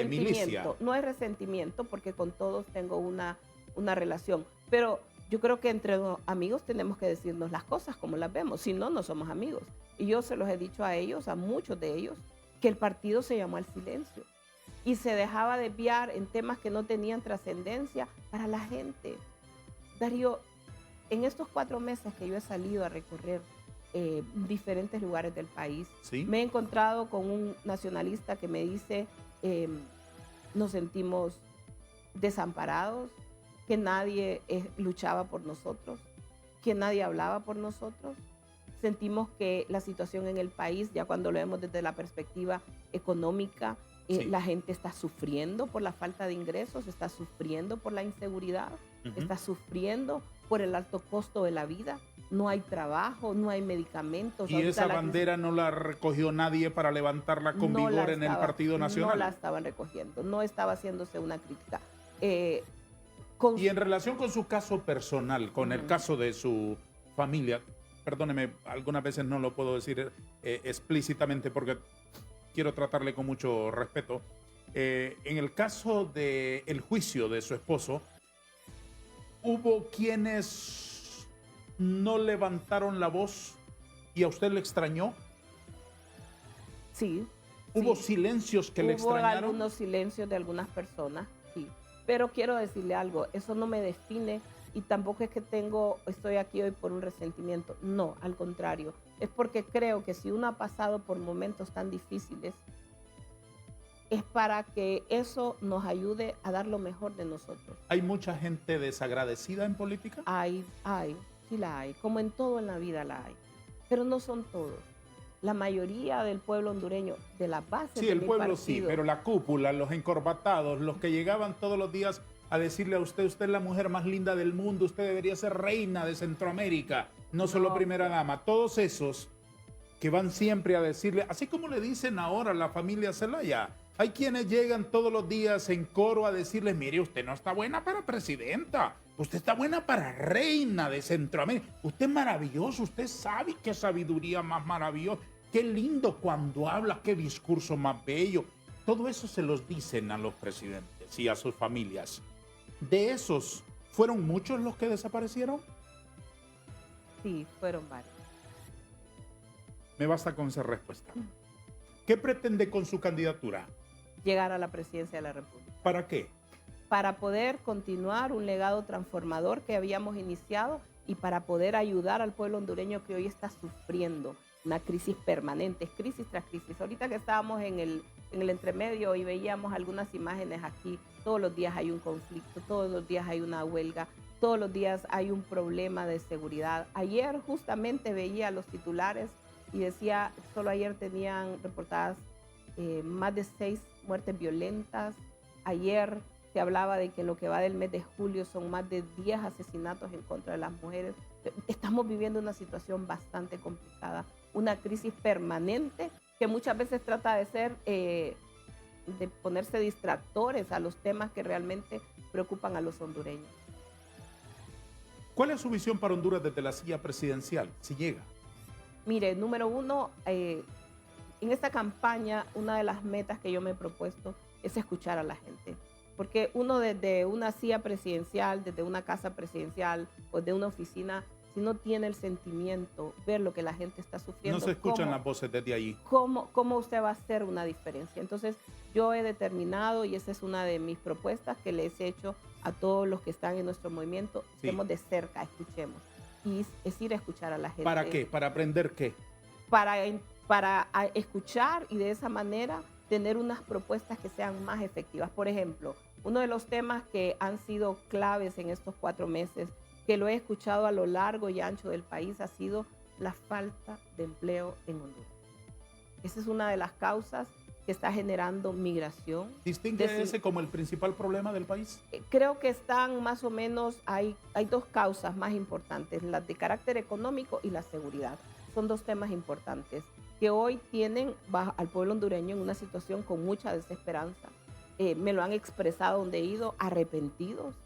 milicia? No hay resentimiento porque con todos tengo una relación. Pero yo creo que entre amigos tenemos que decirnos las cosas como las vemos. Si no, no somos amigos. Y yo se los he dicho a ellos, a muchos de ellos, que el partido se llamó al silencio y se dejaba desviar en temas que no tenían trascendencia para la gente. Darío, en estos 4 meses que yo he salido a recorrer diferentes lugares del país, ¿sí? Me he encontrado con un nacionalista que me dice, nos sentimos desamparados, que nadie luchaba por nosotros, que nadie hablaba por nosotros. Sentimos que la situación en el país, ya cuando lo vemos desde la perspectiva económica, sí, la gente está sufriendo por la falta de ingresos, está sufriendo por la inseguridad, está sufriendo por el alto costo de la vida. No hay trabajo, no hay medicamentos. ¿Y esa bandera no la recogió nadie para levantarla con vigor en el Partido Nacional? No la estaban recogiendo, no estaba haciéndose una crítica. Y en relación con su caso personal, con el caso de su familia, perdóneme, algunas veces no lo puedo decir explícitamente porque quiero tratarle con mucho respeto. En el caso del juicio de su esposo, ¿hubo quienes no levantaron la voz y a usted le extrañó? Sí. ¿Hubo silencios que le extrañaron? Hubo algunos silencios de algunas personas, sí. Pero quiero decirle algo, eso no me define y tampoco es que estoy aquí hoy por un resentimiento. No, al contrario. Es porque creo que si uno ha pasado por momentos tan difíciles, es para que eso nos ayude a dar lo mejor de nosotros. ¿Hay mucha gente desagradecida en política? Sí la hay. Como en todo en la vida la hay. Pero no son todos. La mayoría del pueblo hondureño, de las bases sí, de el mi pueblo partido, sí, pero la cúpula, los encorbatados, los que llegaban todos los días a decirle a usted, usted es la mujer más linda del mundo, usted debería ser reina de Centroamérica, no solo primera dama. Todos esos que van siempre a decirle, así como le dicen ahora a la familia Zelaya, hay quienes llegan todos los días en coro a decirles, mire, usted no está buena para presidenta, usted está buena para reina de Centroamérica, usted es maravilloso, usted sabe qué sabiduría más maravillosa, qué lindo cuando habla, qué discurso más bello. Todo eso se los dicen a los presidentes y a sus familias. ¿De esos fueron muchos los que desaparecieron? Sí, fueron varios. Me basta con esa respuesta. ¿Qué pretende con su candidatura? Llegar a la presidencia de la República. ¿Para qué? Para poder continuar un legado transformador que habíamos iniciado y para poder ayudar al pueblo hondureño que hoy está sufriendo una crisis permanente, crisis tras crisis. Ahorita que estábamos en el entremedio y veíamos algunas imágenes aquí, todos los días hay un conflicto, todos los días hay una huelga, todos los días hay un problema de seguridad. Ayer justamente veía los titulares y decía, solo ayer tenían reportadas más de 6 muertes violentas. Ayer se hablaba de que en lo que va del mes de julio son más de 10 asesinatos en contra de las mujeres. Estamos viviendo una situación bastante complicada, una crisis permanente que muchas veces trata de ser, de ponerse distractores a los temas que realmente preocupan a los hondureños. ¿Cuál es su visión para Honduras desde la silla presidencial, si llega? Mire, número uno, en esta campaña una de las metas que yo me he propuesto es escuchar a la gente. Porque uno desde una silla presidencial, desde una casa presidencial o de una oficina, si no tiene el sentimiento, ver lo que la gente está sufriendo. No se escuchan las voces desde ahí. ¿Cómo usted va a hacer una diferencia? Entonces, yo he determinado, y esa es una de mis propuestas que les he hecho a todos los que están en nuestro movimiento, estemos de cerca, escuchemos. Y es ir a escuchar a la gente. ¿Para qué? ¿Para aprender qué? Para escuchar y de esa manera tener unas propuestas que sean más efectivas. Por ejemplo, uno de los temas que han sido claves en estos 4 meses, que lo he escuchado a lo largo y ancho del país, ha sido la falta de empleo en Honduras. Esa es una de las causas que está generando migración. ¿Distingue ese como el principal problema del país? Creo que están más o menos, hay 2 causas más importantes, las de carácter económico y la seguridad. Son 2 temas importantes que hoy tienen al pueblo hondureño en una situación con mucha desesperanza. Me lo han expresado donde he ido, arrepentidos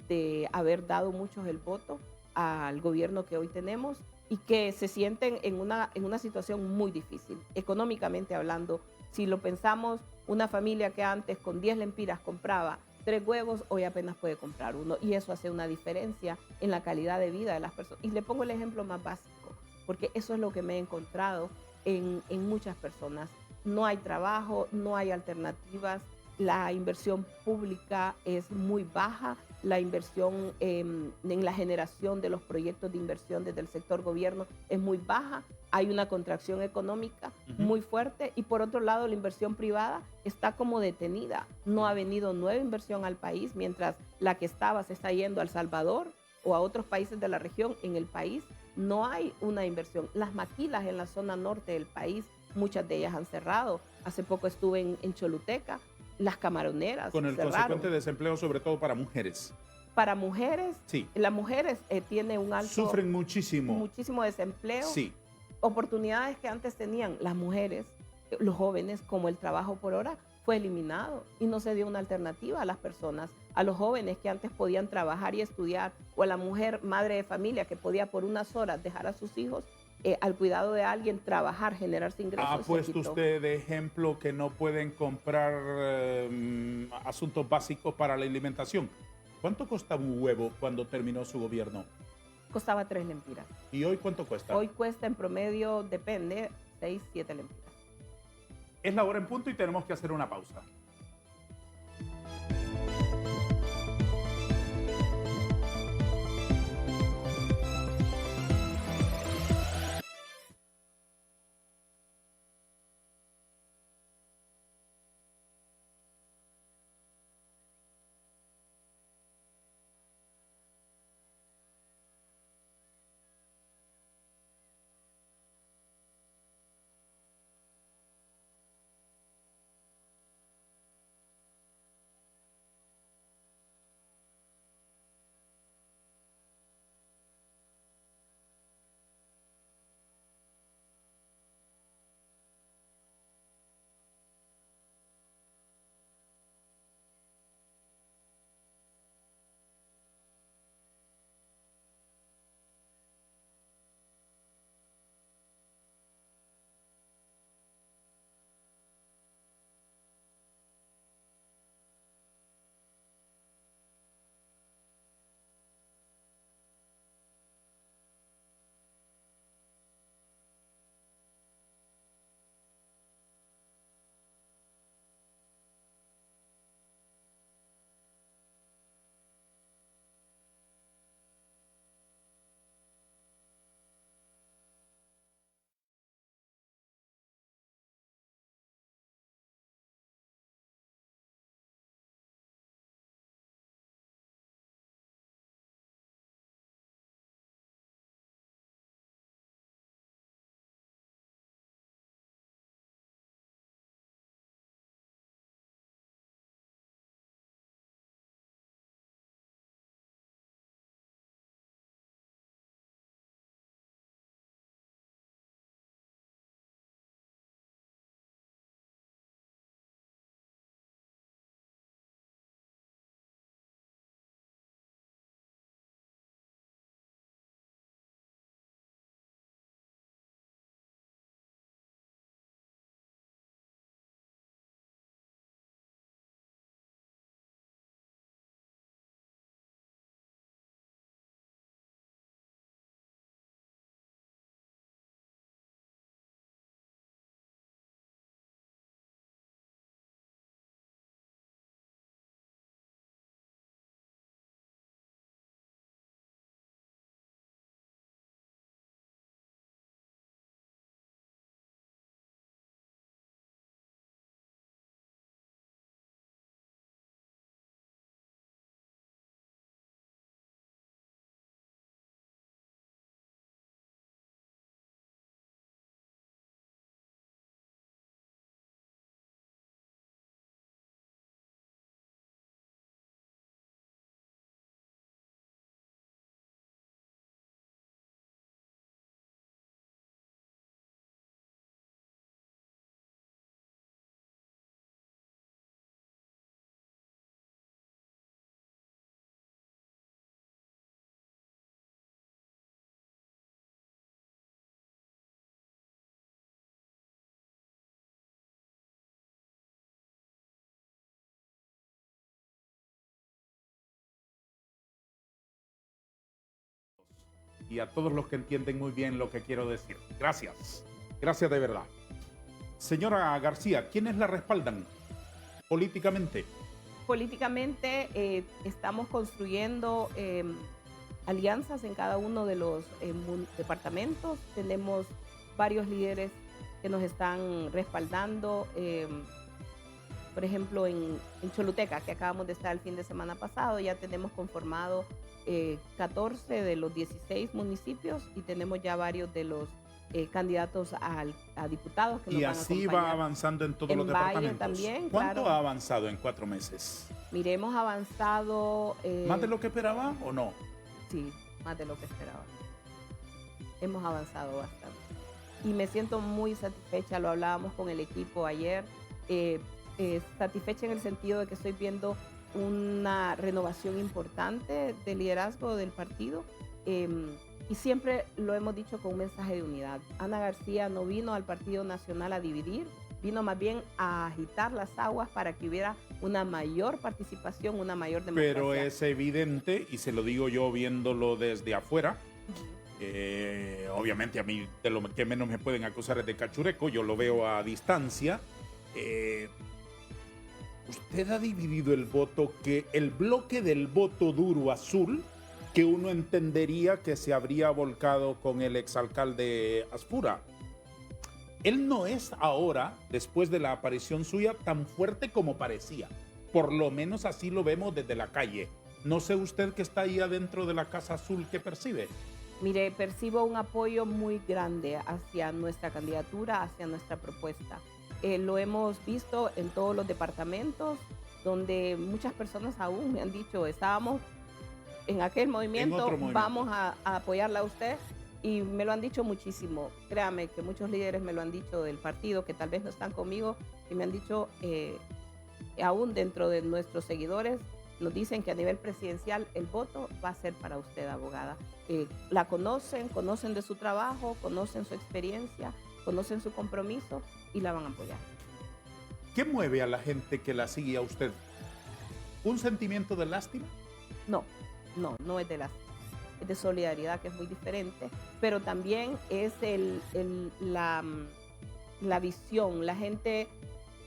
de haber dado muchos el voto al gobierno que hoy tenemos y que se sienten en una situación muy difícil, económicamente hablando. Si lo pensamos, una familia que antes con 10 lempiras compraba 3 huevos, hoy apenas puede comprar 1 y eso hace una diferencia en la calidad de vida de las personas. Y le pongo el ejemplo más básico, porque eso es lo que me he encontrado en muchas personas. No hay trabajo, no hay alternativas, la inversión pública es muy baja, la inversión en la generación de los proyectos de inversión desde el sector gobierno es muy baja, hay una contracción económica muy fuerte y por otro lado la inversión privada está como detenida. No ha venido nueva inversión al país, mientras la que estaba se está yendo a El Salvador o a otros países de la región. En el país no hay una inversión. Las maquilas en la zona norte del país, muchas de ellas han cerrado. Hace poco estuve en Choluteca, las camaroneras con el cerraron. consecuente desempleo, sobre todo para mujeres. Para mujeres, sí. Las mujeres tienen un alto... Sufren muchísimo. Muchísimo desempleo. Sí. Oportunidades que antes tenían las mujeres, los jóvenes, como el trabajo por hora, fue eliminado y no se dio una alternativa a las personas, a los jóvenes que antes podían trabajar y estudiar, o a la mujer madre de familia que podía por unas horas dejar a sus hijos al cuidado de alguien, trabajar, generarse ingresos. Ha puesto usted de ejemplo que no pueden comprar asuntos básicos para la alimentación. ¿Cuánto costaba un huevo cuando terminó su gobierno? Costaba 3 lempiras. ¿Y hoy cuánto cuesta? Hoy cuesta en promedio, depende, 6, 7 lempiras. Es la hora en punto y tenemos que hacer una pausa. y a todos los que entienden muy bien lo que quiero decir. Gracias. Gracias de verdad. Señora García, ¿quiénes la respaldan políticamente? Políticamente estamos construyendo alianzas en cada uno de los departamentos. Tenemos varios líderes que nos están respaldando. Por ejemplo, en Choluteca, que acabamos de estar el fin de semana pasado, ya tenemos conformado 14 de los 16 municipios y tenemos ya varios de los candidatos a diputados que nos Y van a así acompañar. va avanzando en todos En los Valle departamentos. también, ¿Cuánto claro. ha avanzado en 4 meses? Mire, hemos avanzado... ¿Más de lo que esperaba o no? Sí, más de lo que esperaba. Hemos avanzado bastante. Y me siento muy satisfecha, lo hablábamos con el equipo ayer, satisfecha en el sentido de que estoy viendo una renovación importante del liderazgo del partido. Y siempre lo hemos dicho con un mensaje de unidad. Ana García no vino al Partido Nacional a dividir, vino más bien a agitar las aguas para que hubiera una mayor participación, una mayor democracia. Pero es evidente, y se lo digo yo viéndolo desde afuera, obviamente a mí de lo que menos me pueden acusar es de cachureco, yo lo veo a distancia. Usted ha dividido el voto, que el bloque del voto duro azul, que uno entendería que se habría volcado con el exalcalde Aspura. Él no es ahora, después de la aparición suya, tan fuerte como parecía. Por lo menos así lo vemos desde la calle. No sé usted que está ahí adentro de la Casa Azul, ¿qué percibe? Mire, percibo un apoyo muy grande hacia nuestra candidatura, hacia nuestra propuesta. Lo hemos visto en todos los departamentos, donde muchas personas aún me han dicho, estábamos en aquel movimiento, vamos a apoyarla a usted. Y me lo han dicho muchísimo. Créame que muchos líderes me lo han dicho del partido, que tal vez no están conmigo, y me han dicho, aún dentro de nuestros seguidores, nos dicen que a nivel presidencial el voto va a ser para usted, abogada. La conocen de su trabajo, conocen su experiencia, conocen su compromiso y la van a apoyar. ¿Qué mueve a la gente que la sigue a usted? ¿Un sentimiento de lástima? No es de lástima. Es de solidaridad, que es muy diferente, pero también es la visión. La gente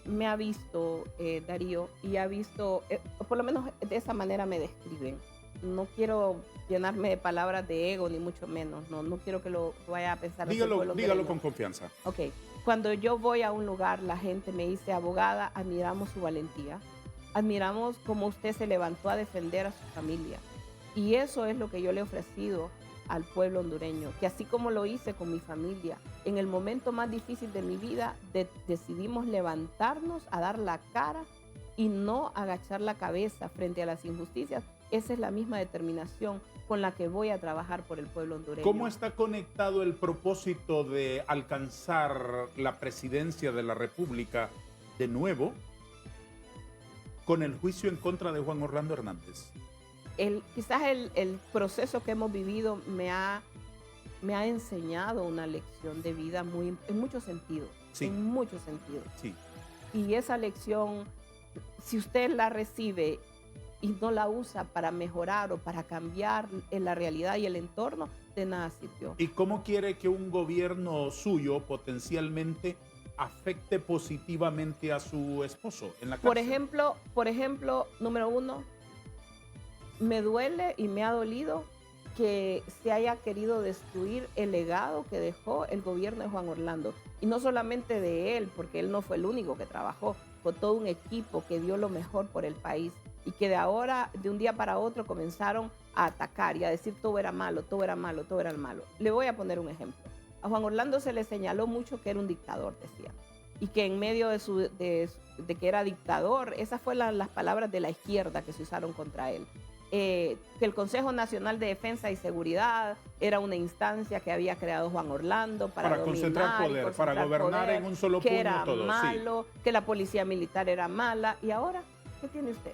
me ha visto, Darío, y ha visto, por lo menos de esa manera me describen. No quiero llenarme de palabras de ego, ni mucho menos. No quiero que lo vaya a pensar. Dígalo con confianza. Ok. Cuando yo voy a un lugar, la gente me dice, abogada, admiramos su valentía. Admiramos cómo usted se levantó a defender a su familia. Y eso es lo que yo le he ofrecido al pueblo hondureño, que así como lo hice con mi familia, en el momento más difícil de mi vida, decidimos levantarnos a dar la cara y no agachar la cabeza frente a las injusticias. Esa es la misma determinación con la que voy a trabajar por el pueblo hondureño. ¿Cómo está conectado el propósito de alcanzar la presidencia de la República de nuevo con el juicio en contra de Juan Orlando Hernández? Quizás el proceso que hemos vivido me ha enseñado una lección de vida en muchos sentidos. Sí. En muchos sentidos. Sí. Y esa lección, si usted la recibe y no la usa para mejorar o para cambiar en la realidad y el entorno, de nada sirvió. ¿Y cómo quiere que un gobierno suyo potencialmente afecte positivamente a su esposo en la cárcel? Por ejemplo, número uno, me duele y me ha dolido que se haya querido destruir el legado que dejó el gobierno de Juan Orlando. Y no solamente de él, porque él no fue el único que trabajó, fue todo un equipo que dio lo mejor por el país y que de un día para otro, comenzaron a atacar y a decir todo era malo, todo era malo, todo era malo. Le voy a poner un ejemplo. A Juan Orlando se le señaló mucho que era un dictador, decía, y que en medio de que era dictador, esas fueron las palabras de la izquierda que se usaron contra él. Que el Consejo Nacional de Defensa y Seguridad era una instancia que había creado Juan Orlando para concentrar poder, para gobernar en un solo puño que era todo, malo, sí. Que la policía militar era mala. Y ahora, ¿qué tiene usted?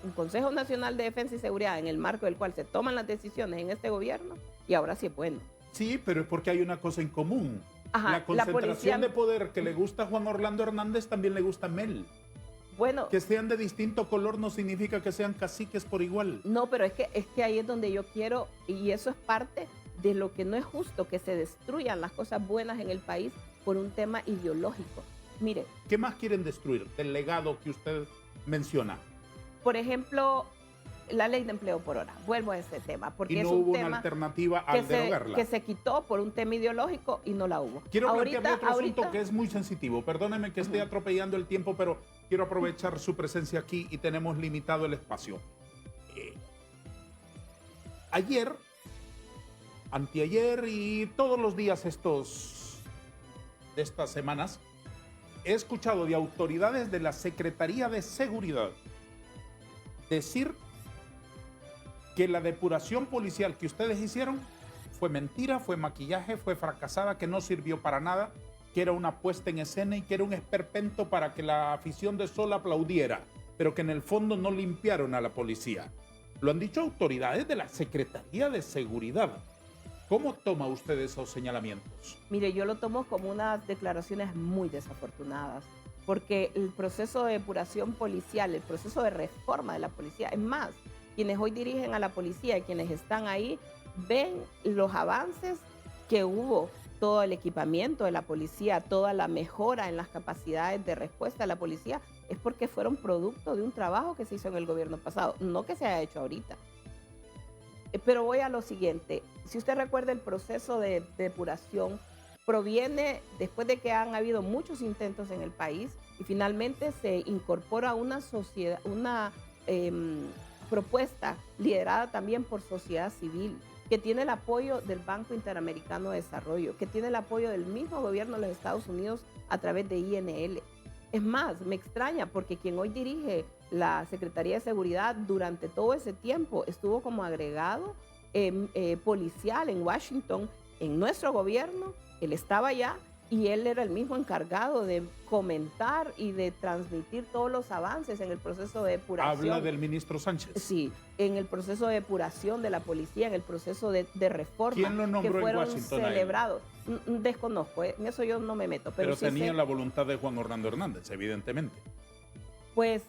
Un Consejo Nacional de Defensa y Seguridad en el marco del cual se toman las decisiones en este gobierno y ahora sí es bueno. Sí, pero es porque hay una cosa en común. Ajá, la concentración de poder que le gusta a Juan Orlando Hernández también le gusta a Mel. Bueno, que sean de distinto color no significa que sean caciques por igual. No, pero es que ahí es donde yo quiero, y eso es parte de lo que no es justo que se destruyan las cosas buenas en el país por un tema ideológico. Mire, ¿qué más quieren destruir del legado que usted menciona? por ejemplo, la ley de empleo por hora. Vuelvo a ese tema, porque Y no es un hubo una tema alternativa al derogarla. que se quitó por un tema ideológico y no la hubo. Quiero plantearle otro asunto que es muy sensitivo. Perdóneme que esté atropellando el tiempo, pero quiero aprovechar su presencia aquí y tenemos limitado el espacio. Ayer, anteayer y todos los días de estas semanas, he escuchado de autoridades de la Secretaría de Seguridad decir que la depuración policial que ustedes hicieron fue mentira, fue maquillaje, fue fracasada, que no sirvió para nada, que era una puesta en escena y que era un esperpento para que la afición de Sol aplaudiera, pero que en el fondo no limpiaron a la policía. Lo han dicho autoridades de la Secretaría de Seguridad. ¿Cómo toma usted esos señalamientos? Mire, yo lo tomo como unas declaraciones muy desafortunadas, porque el proceso de depuración policial, el proceso de reforma de la policía, es más, quienes hoy dirigen a la policía y quienes están ahí ven los avances que hubo, todo el equipamiento de la policía, toda la mejora en las capacidades de respuesta de la policía, es porque fueron producto de un trabajo que se hizo en el gobierno pasado, no que se haya hecho ahorita. Pero voy a lo siguiente, si usted recuerda el proceso de depuración, proviene después de que han habido muchos intentos en el país y finalmente se incorpora una sociedad, una propuesta liderada también por sociedad civil, que tiene el apoyo del Banco Interamericano de Desarrollo, que tiene el apoyo del mismo gobierno de los Estados Unidos a través de INL. Es más, me extraña porque quien hoy dirige la Secretaría de Seguridad durante todo ese tiempo estuvo como agregado policial en Washington, en nuestro gobierno. Él estaba allá y él era el mismo encargado de comentar y de transmitir todos los avances en el proceso de depuración. ¿Habla del ministro Sánchez? Sí, en el proceso de depuración de la policía, en el proceso de reforma. ¿Quién lo nombró que fueron en Washington celebrados. Desconozco, en eso yo no me meto. Pero sí tenía sé, la voluntad de Juan Orlando Hernández, evidentemente. pues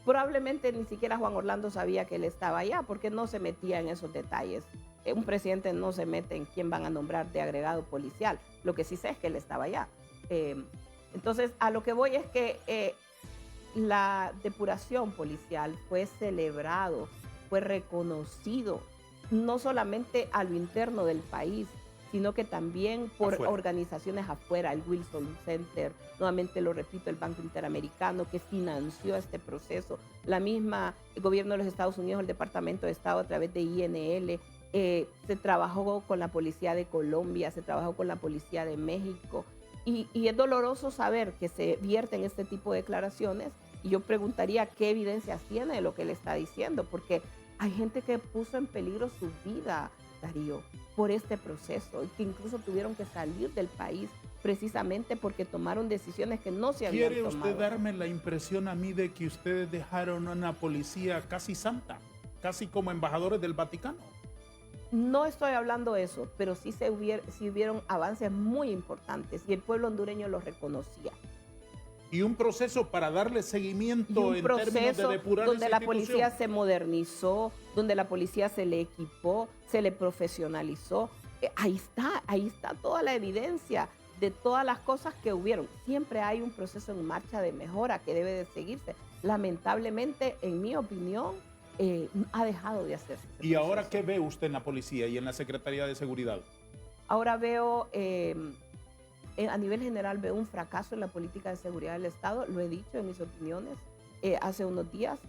probablemente ni siquiera Juan Orlando sabía que él estaba allá, porque no se metía en esos detalles. Un presidente no se mete en quién van a nombrar de agregado policial. Lo que sí sé es que él estaba allá. Entonces, a lo que voy es que la depuración policial fue celebrado, fue reconocido, no solamente a lo interno del país, sino que también por afuera. Organizaciones afuera, el Wilson Center, nuevamente lo repito, el Banco Interamericano que financió este proceso, la misma, el gobierno de los Estados Unidos, el Departamento de Estado a través de INL, se trabajó con la Policía de Colombia, se trabajó con la Policía de México, y es doloroso saber que se vierten este tipo de declaraciones, y yo preguntaría qué evidencias tiene de lo que él está diciendo, porque hay gente que puso en peligro su vida, Darío, por este proceso, y que incluso tuvieron que salir del país precisamente porque tomaron decisiones que no se habían tomado. ¿Quiere usted darme la impresión a mí de que ustedes dejaron una policía casi santa, casi como embajadores del Vaticano? No estoy hablando de eso, pero sí hubieron avances muy importantes y el pueblo hondureño los reconocía. Y un proceso para darle seguimiento Un en términos de depurar donde esa la policía institución. se modernizó, donde la policía se le equipó, se le profesionalizó. Ahí está toda la evidencia de todas las cosas que hubieron. Siempre hay un proceso en marcha de mejora que debe de seguirse. Lamentablemente, en mi opinión, ha dejado de hacerse. ¿Y ahora qué ve usted en la policía y en la Secretaría de Seguridad? Ahora veo, a nivel general, veo un fracaso en la política de seguridad del Estado. Lo he dicho en mis opiniones hace unos días.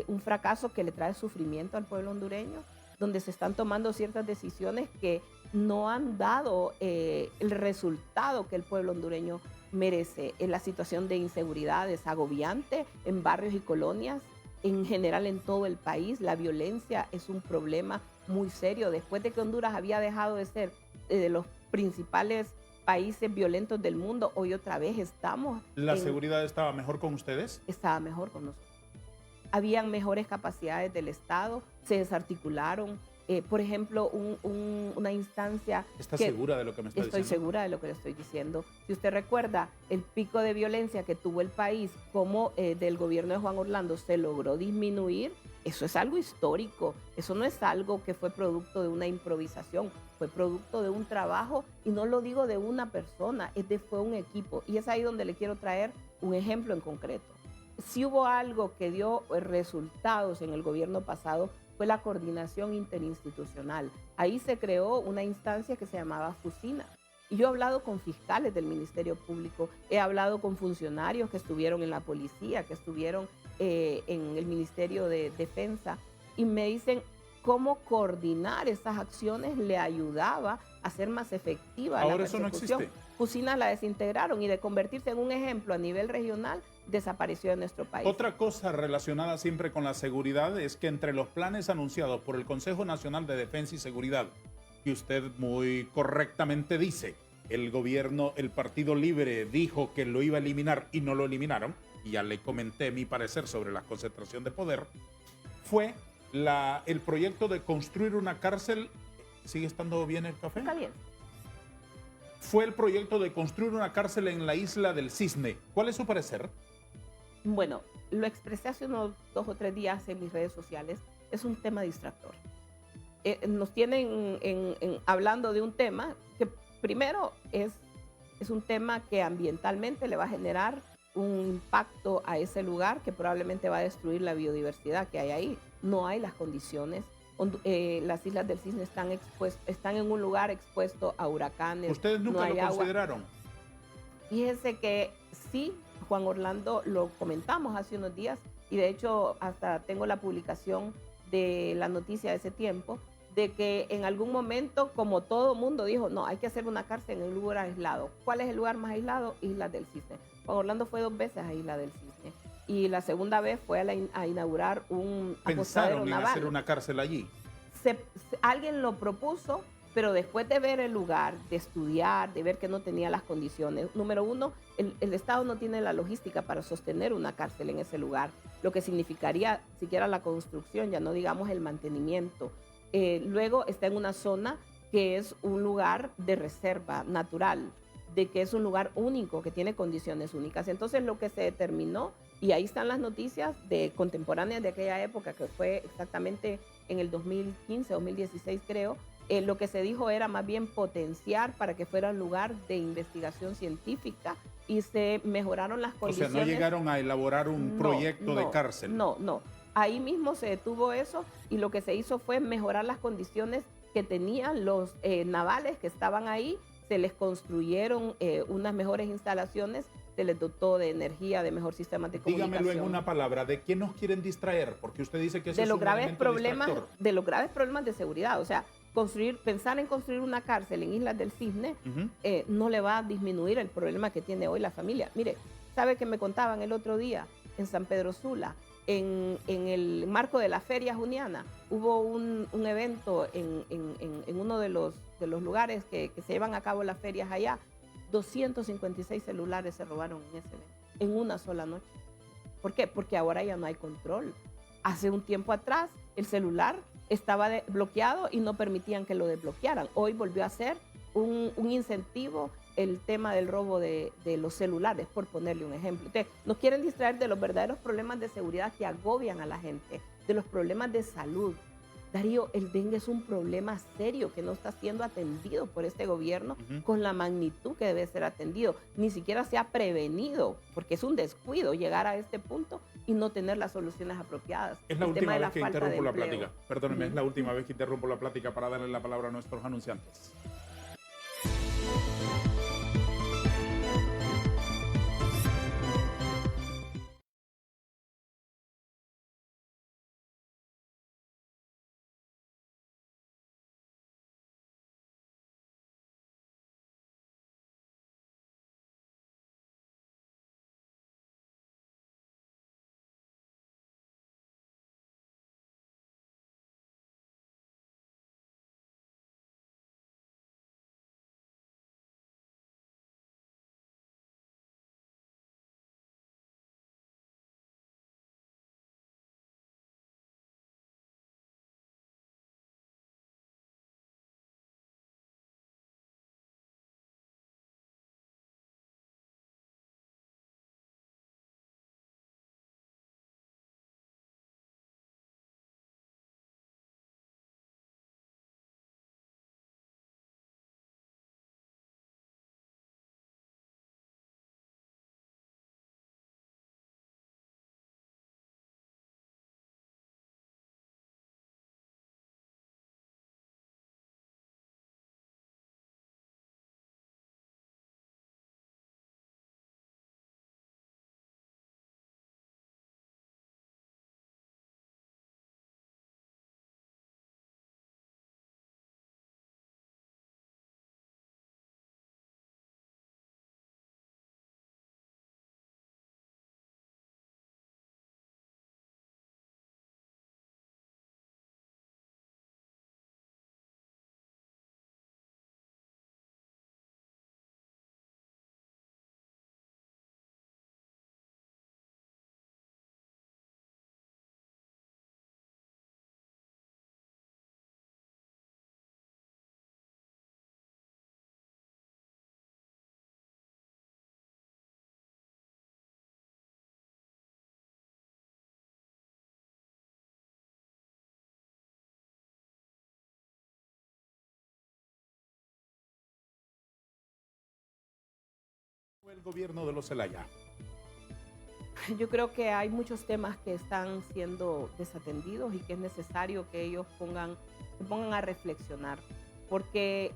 Un fracaso que le trae sufrimiento al pueblo hondureño, donde se están tomando ciertas decisiones que no han dado el resultado que el pueblo hondureño merece. La situación de inseguridad es agobiante en barrios y colonias, en general en todo el país. La violencia es un problema muy serio. Después de que Honduras había dejado de ser de los principales países violentos del mundo, hoy otra vez estamos. ¿La seguridad estaba mejor con ustedes? Estaba mejor con nosotros. Habían mejores capacidades del Estado, se desarticularon. Por ejemplo, una instancia... ¿Está segura de lo que me está diciendo? Estoy segura de lo que le estoy diciendo. Si usted recuerda el pico de violencia que tuvo el país, como del gobierno de Juan Orlando se logró disminuir, Eso es algo histórico, eso no es algo que fue producto de una improvisación, fue producto de un trabajo y no lo digo de una persona, fue un equipo. Y es ahí donde le quiero traer un ejemplo en concreto. Si hubo algo que dio resultados en el gobierno pasado, fue la coordinación interinstitucional. Ahí se creó una instancia que se llamaba FUSINA. Y yo he hablado con fiscales del Ministerio Público, he hablado con funcionarios que estuvieron en la policía, que estuvieron en el Ministerio de Defensa, y me dicen cómo coordinar esas acciones le ayudaba a ser más efectiva la Ahora eso no persecución. existe. FUSINA la desintegraron y de convertirse en un ejemplo a nivel regional, desapareció de nuestro país. Otra cosa relacionada siempre con la seguridad es que entre los planes anunciados por el Consejo Nacional de Defensa y Seguridad, que usted muy correctamente dice, el gobierno, el Partido Libre dijo que lo iba a eliminar y no lo eliminaron, y ya le comenté mi parecer sobre la concentración de poder, fue el proyecto de construir una cárcel. ¿Sigue estando bien el café? Está bien. Fue el proyecto de construir una cárcel en la isla del Cisne. ¿Cuál es su parecer? Bueno, lo expresé hace unos 2 o 3 días en mis redes sociales. Es un tema distractor. Nos tienen hablando de un tema que primero es un tema que ambientalmente le va a generar un impacto a ese lugar que probablemente va a destruir la biodiversidad que hay ahí. No hay las condiciones. Las islas del Cisne están en un lugar expuesto a huracanes. ¿Ustedes nunca lo consideraron? Fíjese que sí, Juan Orlando, lo comentamos hace unos días y de hecho hasta tengo la publicación de la noticia de ese tiempo, de que en algún momento, como todo mundo dijo, no, hay que hacer una cárcel en un lugar aislado. ¿Cuál es el lugar más aislado? Islas del Cisne. Juan Orlando fue 2 veces a Isla del Cisne y la segunda vez fue a inaugurar un apostadero naval. ¿Pensaron en hacer una cárcel allí? Alguien lo propuso, pero después de ver el lugar, de estudiar, de ver que no tenía las condiciones. Número uno, el Estado no tiene la logística para sostener una cárcel en ese lugar, lo que significaría siquiera la construcción, ya no digamos el mantenimiento. Luego está en una zona que es un lugar de reserva natural, de que es un lugar único, que tiene condiciones únicas. Entonces lo que se determinó, y ahí están las noticias contemporáneas de aquella época, que fue exactamente en el 2015, 2016 creo, lo que se dijo era más bien potenciar para que fuera un lugar de investigación científica y se mejoraron las condiciones. O sea, no llegaron a elaborar un proyecto de cárcel. No. Ahí mismo se detuvo eso y lo que se hizo fue mejorar las condiciones que tenían los navales que estaban ahí. Se les construyeron unas mejores instalaciones, se les dotó de energía, de mejor sistemas de comunicación. Dígamelo en una palabra, ¿de qué nos quieren distraer? Porque usted dice que ese es un elemento distractor. De los graves problemas de seguridad. O sea, pensar en construir una cárcel en Islas del Cisne no le va a disminuir el problema que tiene hoy la familia. Mire, ¿sabe que me contaban el otro día en San Pedro Sula? En el marco de la Feria Juniana hubo un evento en uno de los lugares que se llevan a cabo las ferias allá. 256 celulares se robaron en ese evento, en una sola noche. ¿Por qué? Porque ahora ya no hay control. Hace un tiempo atrás el celular estaba bloqueado y no permitían que lo desbloquearan. Hoy volvió a ser un incentivo el tema del robo de los celulares, por ponerle un ejemplo. Entonces, nos quieren distraer de los verdaderos problemas de seguridad que agobian a la gente, de los problemas de salud. Darío, el dengue es un problema serio que no está siendo atendido por este gobierno con la magnitud que debe ser atendido. Ni siquiera se ha prevenido, porque es un descuido llegar a este punto y no tener las soluciones apropiadas. Es la última vez que interrumpo la plática. Perdóneme, es la última vez que interrumpo la plática para darle la palabra a nuestros anunciantes. el gobierno de los Zelaya? Yo creo que hay muchos temas que están siendo desatendidos y que es necesario que ellos se pongan a reflexionar, porque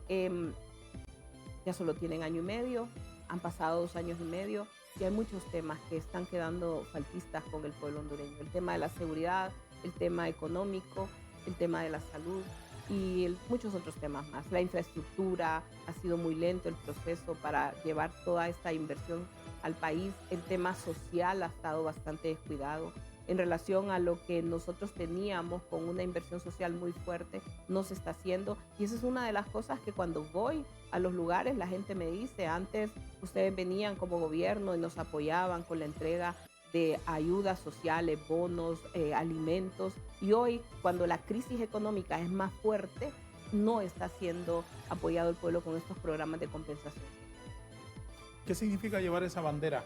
ya solo tienen año y medio, han pasado 2 años y medio y hay muchos temas que están quedando faltistas con el pueblo hondureño. El tema de la seguridad, el tema económico, el tema de la salud y muchos otros temas más. La infraestructura, ha sido muy lento el proceso para llevar toda esta inversión al país. El tema social ha estado bastante descuidado. En relación a lo que nosotros teníamos con una inversión social muy fuerte, no se está haciendo. Y esa es una de las cosas que cuando voy a los lugares la gente me dice, antes ustedes venían como gobierno y nos apoyaban con la entrega de ayudas sociales, bonos, alimentos. Y hoy, cuando la crisis económica es más fuerte, no está siendo apoyado el pueblo con estos programas de compensación. ¿Qué significa llevar esa bandera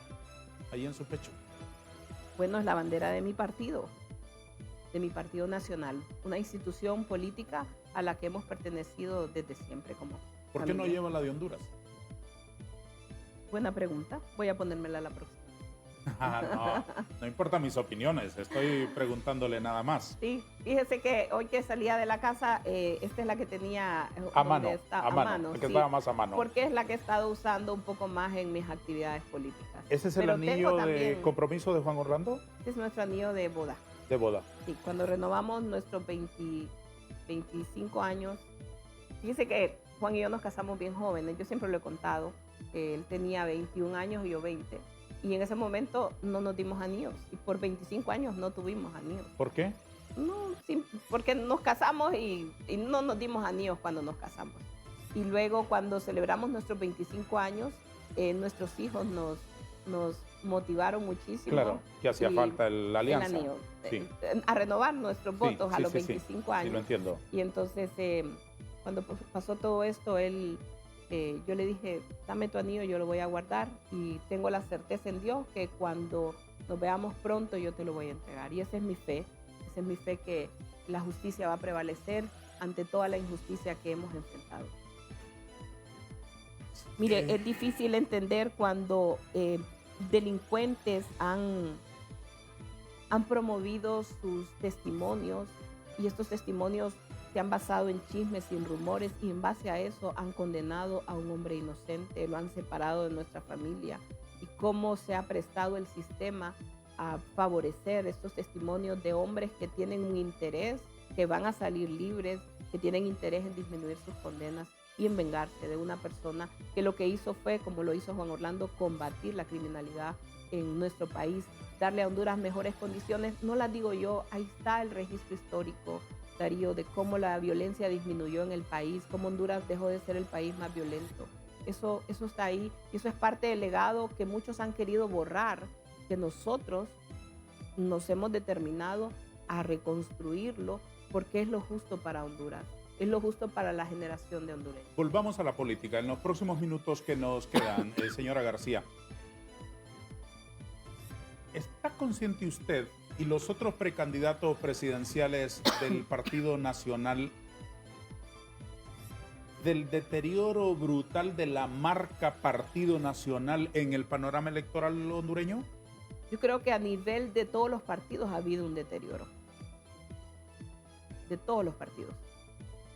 ahí en su pecho? Bueno, es la bandera de mi partido nacional, una institución política a la que hemos pertenecido desde siempre como ¿Por qué no familia. lleva la de Honduras? Buena pregunta, voy a ponérmela la próxima. No importa mis opiniones, estoy preguntándole nada más. Sí, fíjese que hoy que salía de la casa, esta es la que tenía A mano, el que sí, estaba más a mano. porque es la que he estado usando un poco más en mis actividades políticas. ¿Ese es el Pero anillo tengo de también- compromiso de Juan Orlando? Este es nuestro anillo de boda. De boda. Sí, cuando renovamos nuestros 25 años, fíjese que Juan y yo nos casamos bien jóvenes, yo siempre lo he contado, él tenía 21 años y yo 20, y en ese momento no nos dimos anillos, y por 25 años no tuvimos anillos. ¿Por qué? No, sí, porque nos casamos y no nos dimos anillos cuando nos casamos. Y luego cuando celebramos nuestros 25 años, nuestros hijos nos motivaron muchísimo. Claro, que hacía y falta la alianza. el anillo, Sí. a renovar nuestros votos a los sí, 25 Sí, años. lo entiendo. Y entonces, cuando pasó todo esto, yo le dije, dame tu anillo, yo lo voy a guardar y tengo la certeza en Dios que cuando nos veamos pronto yo te lo voy a entregar. Y esa es mi fe que la justicia va a prevalecer ante toda la injusticia que hemos enfrentado. Mire, es difícil entender cuando delincuentes han promovido sus testimonios y estos testimonios se han basado en chismes y en rumores y en base a eso han condenado a un hombre inocente, lo han separado de nuestra familia y cómo se ha prestado el sistema a favorecer estos testimonios de hombres que tienen un interés, que van a salir libres, que tienen interés en disminuir sus condenas y en vengarse de una persona que lo que hizo fue, como lo hizo Juan Orlando, combatir la criminalidad en nuestro país, darle a Honduras mejores condiciones. No las digo yo, ahí está el registro histórico, Darío, de cómo la violencia disminuyó en el país, cómo Honduras dejó de ser el país más violento. Eso está ahí y eso es parte del legado que muchos han querido borrar, que nosotros nos hemos determinado a reconstruirlo porque es lo justo para Honduras, es lo justo para la generación de hondureños. Volvamos a la política. En los próximos minutos que nos quedan, señora García, ¿está consciente usted y los otros precandidatos presidenciales del Partido Nacional del deterioro brutal de la marca Partido Nacional en el panorama electoral hondureño? Yo creo que a nivel de todos los partidos ha habido un deterioro. De todos los partidos.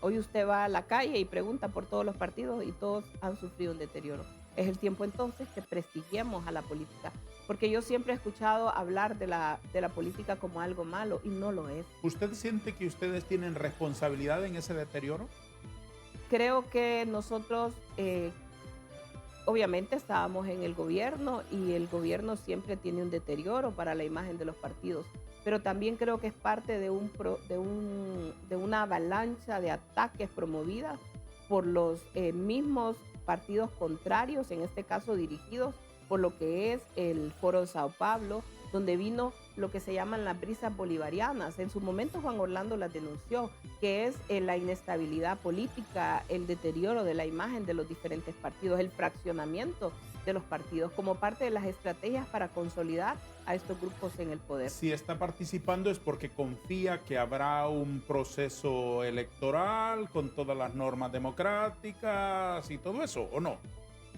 Hoy usted va a la calle y pregunta por todos los partidos y todos han sufrido un deterioro. Es el tiempo entonces que prestigiemos a la política, porque yo siempre he escuchado hablar de la política como algo malo y no lo es. ¿Usted siente que ustedes tienen responsabilidad en ese deterioro? Creo que nosotros, obviamente estábamos en el gobierno y el gobierno siempre tiene un deterioro para la imagen de los partidos, pero también creo que es parte de una avalancha de ataques promovidas por los mismos partidos contrarios, en este caso dirigidos por lo que es el Foro de Sao Paulo, donde vino lo que se llaman las brisas bolivarianas. En su momento Juan Orlando las denunció, que es la inestabilidad política, el deterioro de la imagen de los diferentes partidos, el fraccionamiento de los partidos como parte de las estrategias para consolidar a estos grupos en el poder. Si está participando es porque confía que habrá un proceso electoral con todas las normas democráticas y todo eso, ¿o no?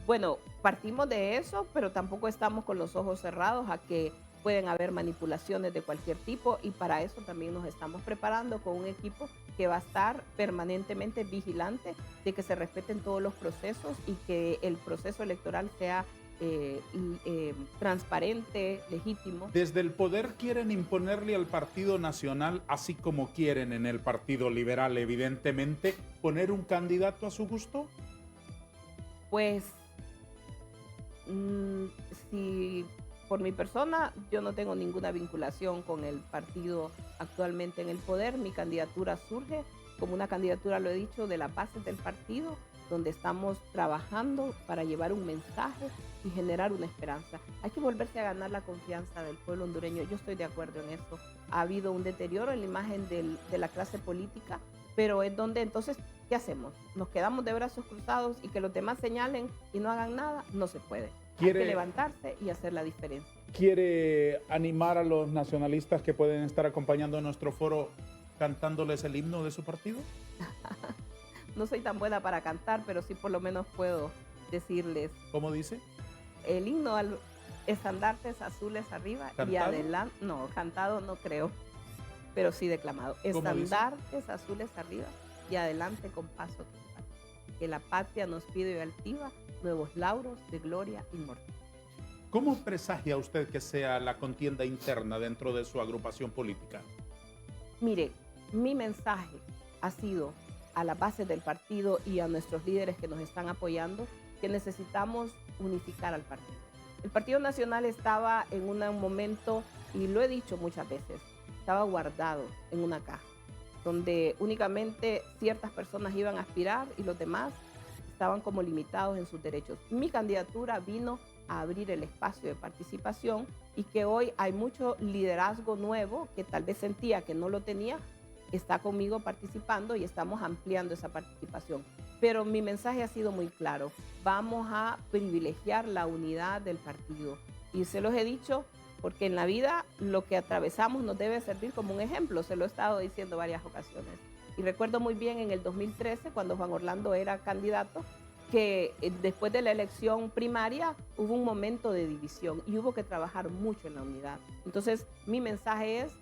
Bueno, partimos de eso, pero tampoco estamos con los ojos cerrados a que pueden haber manipulaciones de cualquier tipo y para eso también nos estamos preparando con un equipo que va a estar permanentemente vigilante de que se respeten todos los procesos y que el proceso electoral sea transparente, legítimo. Desde el poder quieren imponerle al Partido Nacional, así como quieren en el Partido Liberal, evidentemente, poner un candidato a su gusto. Pues si por mi persona, yo no tengo ninguna vinculación con el partido actualmente en el poder. Mi candidatura surge como una candidatura, lo he dicho, de las bases del partido, donde estamos trabajando para llevar un mensaje y generar una esperanza. Hay que volverse a ganar la confianza del pueblo hondureño. Yo estoy de acuerdo en eso. Ha habido un deterioro en la imagen de la clase política, pero es donde entonces, ¿qué hacemos? ¿Nos quedamos de brazos cruzados y que los demás señalen y no hagan nada? No se puede. Hay que levantarse y hacer la diferencia. ¿Quiere animar a los nacionalistas que pueden estar acompañando a nuestro foro cantándoles el himno de su partido? No soy tan buena para cantar, pero sí por lo menos puedo decirles. ¿Cómo dice? El himno al estandartes azules arriba. ¿Cantado? Y adelante. No, cantado no creo, pero sí declamado. Estandartes azules arriba y adelante con paso total. Que la patria nos pide y altiva nuevos lauros de gloria inmortal. ¿Cómo presagia usted que sea la contienda interna dentro de su agrupación política? Mire, mi mensaje ha sido a la base del partido y a nuestros líderes que nos están apoyando que necesitamos unificar al partido. El Partido Nacional estaba en un momento, y lo he dicho muchas veces, estaba guardado en una caja, donde únicamente ciertas personas iban a aspirar y los demás estaban como limitados en sus derechos. Mi candidatura vino a abrir el espacio de participación y que hoy hay mucho liderazgo nuevo que tal vez sentía que no lo tenía, está conmigo participando y estamos ampliando esa participación. Pero mi mensaje ha sido muy claro, vamos a privilegiar la unidad del partido. Y se los he dicho porque en la vida lo que atravesamos nos debe servir como un ejemplo, se lo he estado diciendo varias ocasiones. Y recuerdo muy bien en el 2013, cuando Juan Orlando era candidato, que después de la elección primaria hubo un momento de división y hubo que trabajar mucho en la unidad. Entonces, mi mensaje es,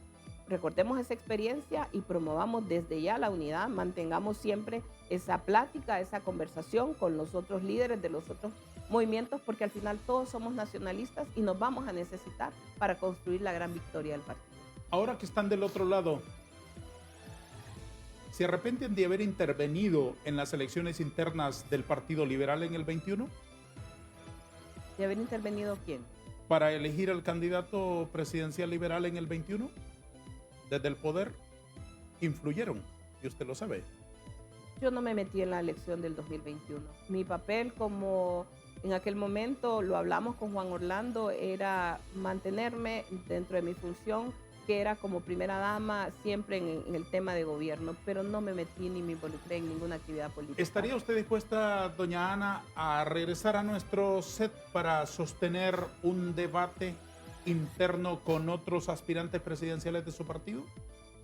recordemos esa experiencia y promovamos desde ya la unidad, mantengamos siempre esa plática, esa conversación con los otros líderes de los otros movimientos, porque al final todos somos nacionalistas y nos vamos a necesitar para construir la gran victoria del partido. Ahora que están del otro lado, ¿se arrepienten de haber intervenido en las elecciones internas del Partido Liberal en el 21? ¿De haber intervenido quién? Para elegir al candidato presidencial liberal en el 21. Desde el poder influyeron, y usted lo sabe. Yo no me metí en la elección del 2021. Mi papel, como en aquel momento lo hablamos con Juan Orlando, era mantenerme dentro de mi función, que era como primera dama siempre en el tema de gobierno, pero no me metí ni me involucré en ninguna actividad política. ¿Estaría usted dispuesta, doña Ana, a regresar a nuestro set para sostener un debate interno con otros aspirantes presidenciales de su partido?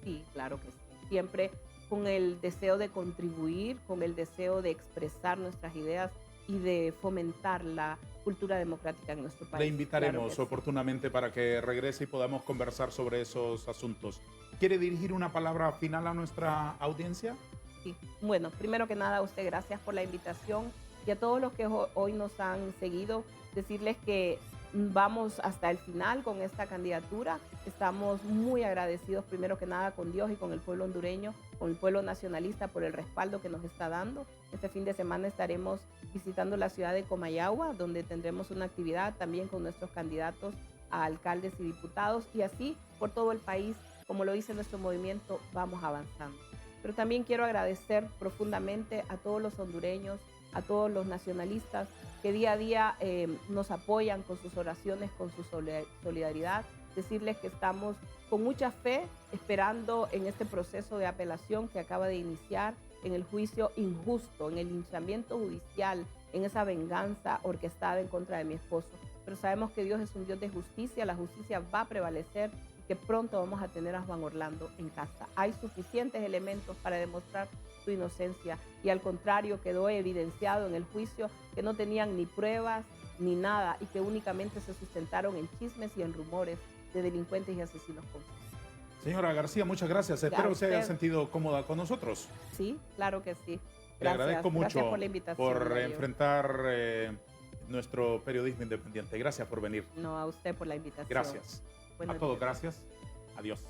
Sí, claro que sí. Siempre con el deseo de contribuir, con el deseo de expresar nuestras ideas y de fomentar la cultura democrática en nuestro país. Le invitaremos claro oportunamente para que regrese y podamos conversar sobre esos asuntos. ¿Quiere dirigir una palabra final a nuestra audiencia? Sí. Bueno, primero que nada, a usted gracias por la invitación y a todos los que hoy nos han seguido, decirles que vamos hasta el final con esta candidatura. Estamos muy agradecidos primero que nada con Dios y con el pueblo hondureño, con el pueblo nacionalista por el respaldo que nos está dando. Este fin de semana estaremos visitando la ciudad de Comayagua, donde tendremos una actividad también con nuestros candidatos a alcaldes y diputados y así por todo el país, como lo dice nuestro movimiento, vamos avanzando. Pero también quiero agradecer profundamente a todos los hondureños, a todos los nacionalistas que día a día nos apoyan con sus oraciones, con su solidaridad, decirles que estamos con mucha fe esperando en este proceso de apelación que acaba de iniciar, en el juicio injusto, en el linchamiento judicial, en esa venganza orquestada en contra de mi esposo. Pero sabemos que Dios es un Dios de justicia, la justicia va a prevalecer. que pronto vamos a tener a Juan Orlando en casa. Hay suficientes elementos para demostrar su inocencia y al contrario quedó evidenciado en el juicio que no tenían ni pruebas ni nada y que únicamente se sustentaron en chismes y en rumores de delincuentes y asesinos confesos. Señora García, muchas gracias. Espero que se haya sentido cómoda con nosotros. Sí, claro que sí. Gracias. Le agradezco mucho Gracias por la invitación, por Darío. enfrentar nuestro periodismo independiente. Gracias por venir. No, a usted por la invitación. Gracias. Buenos A todos, días. gracias. Adiós.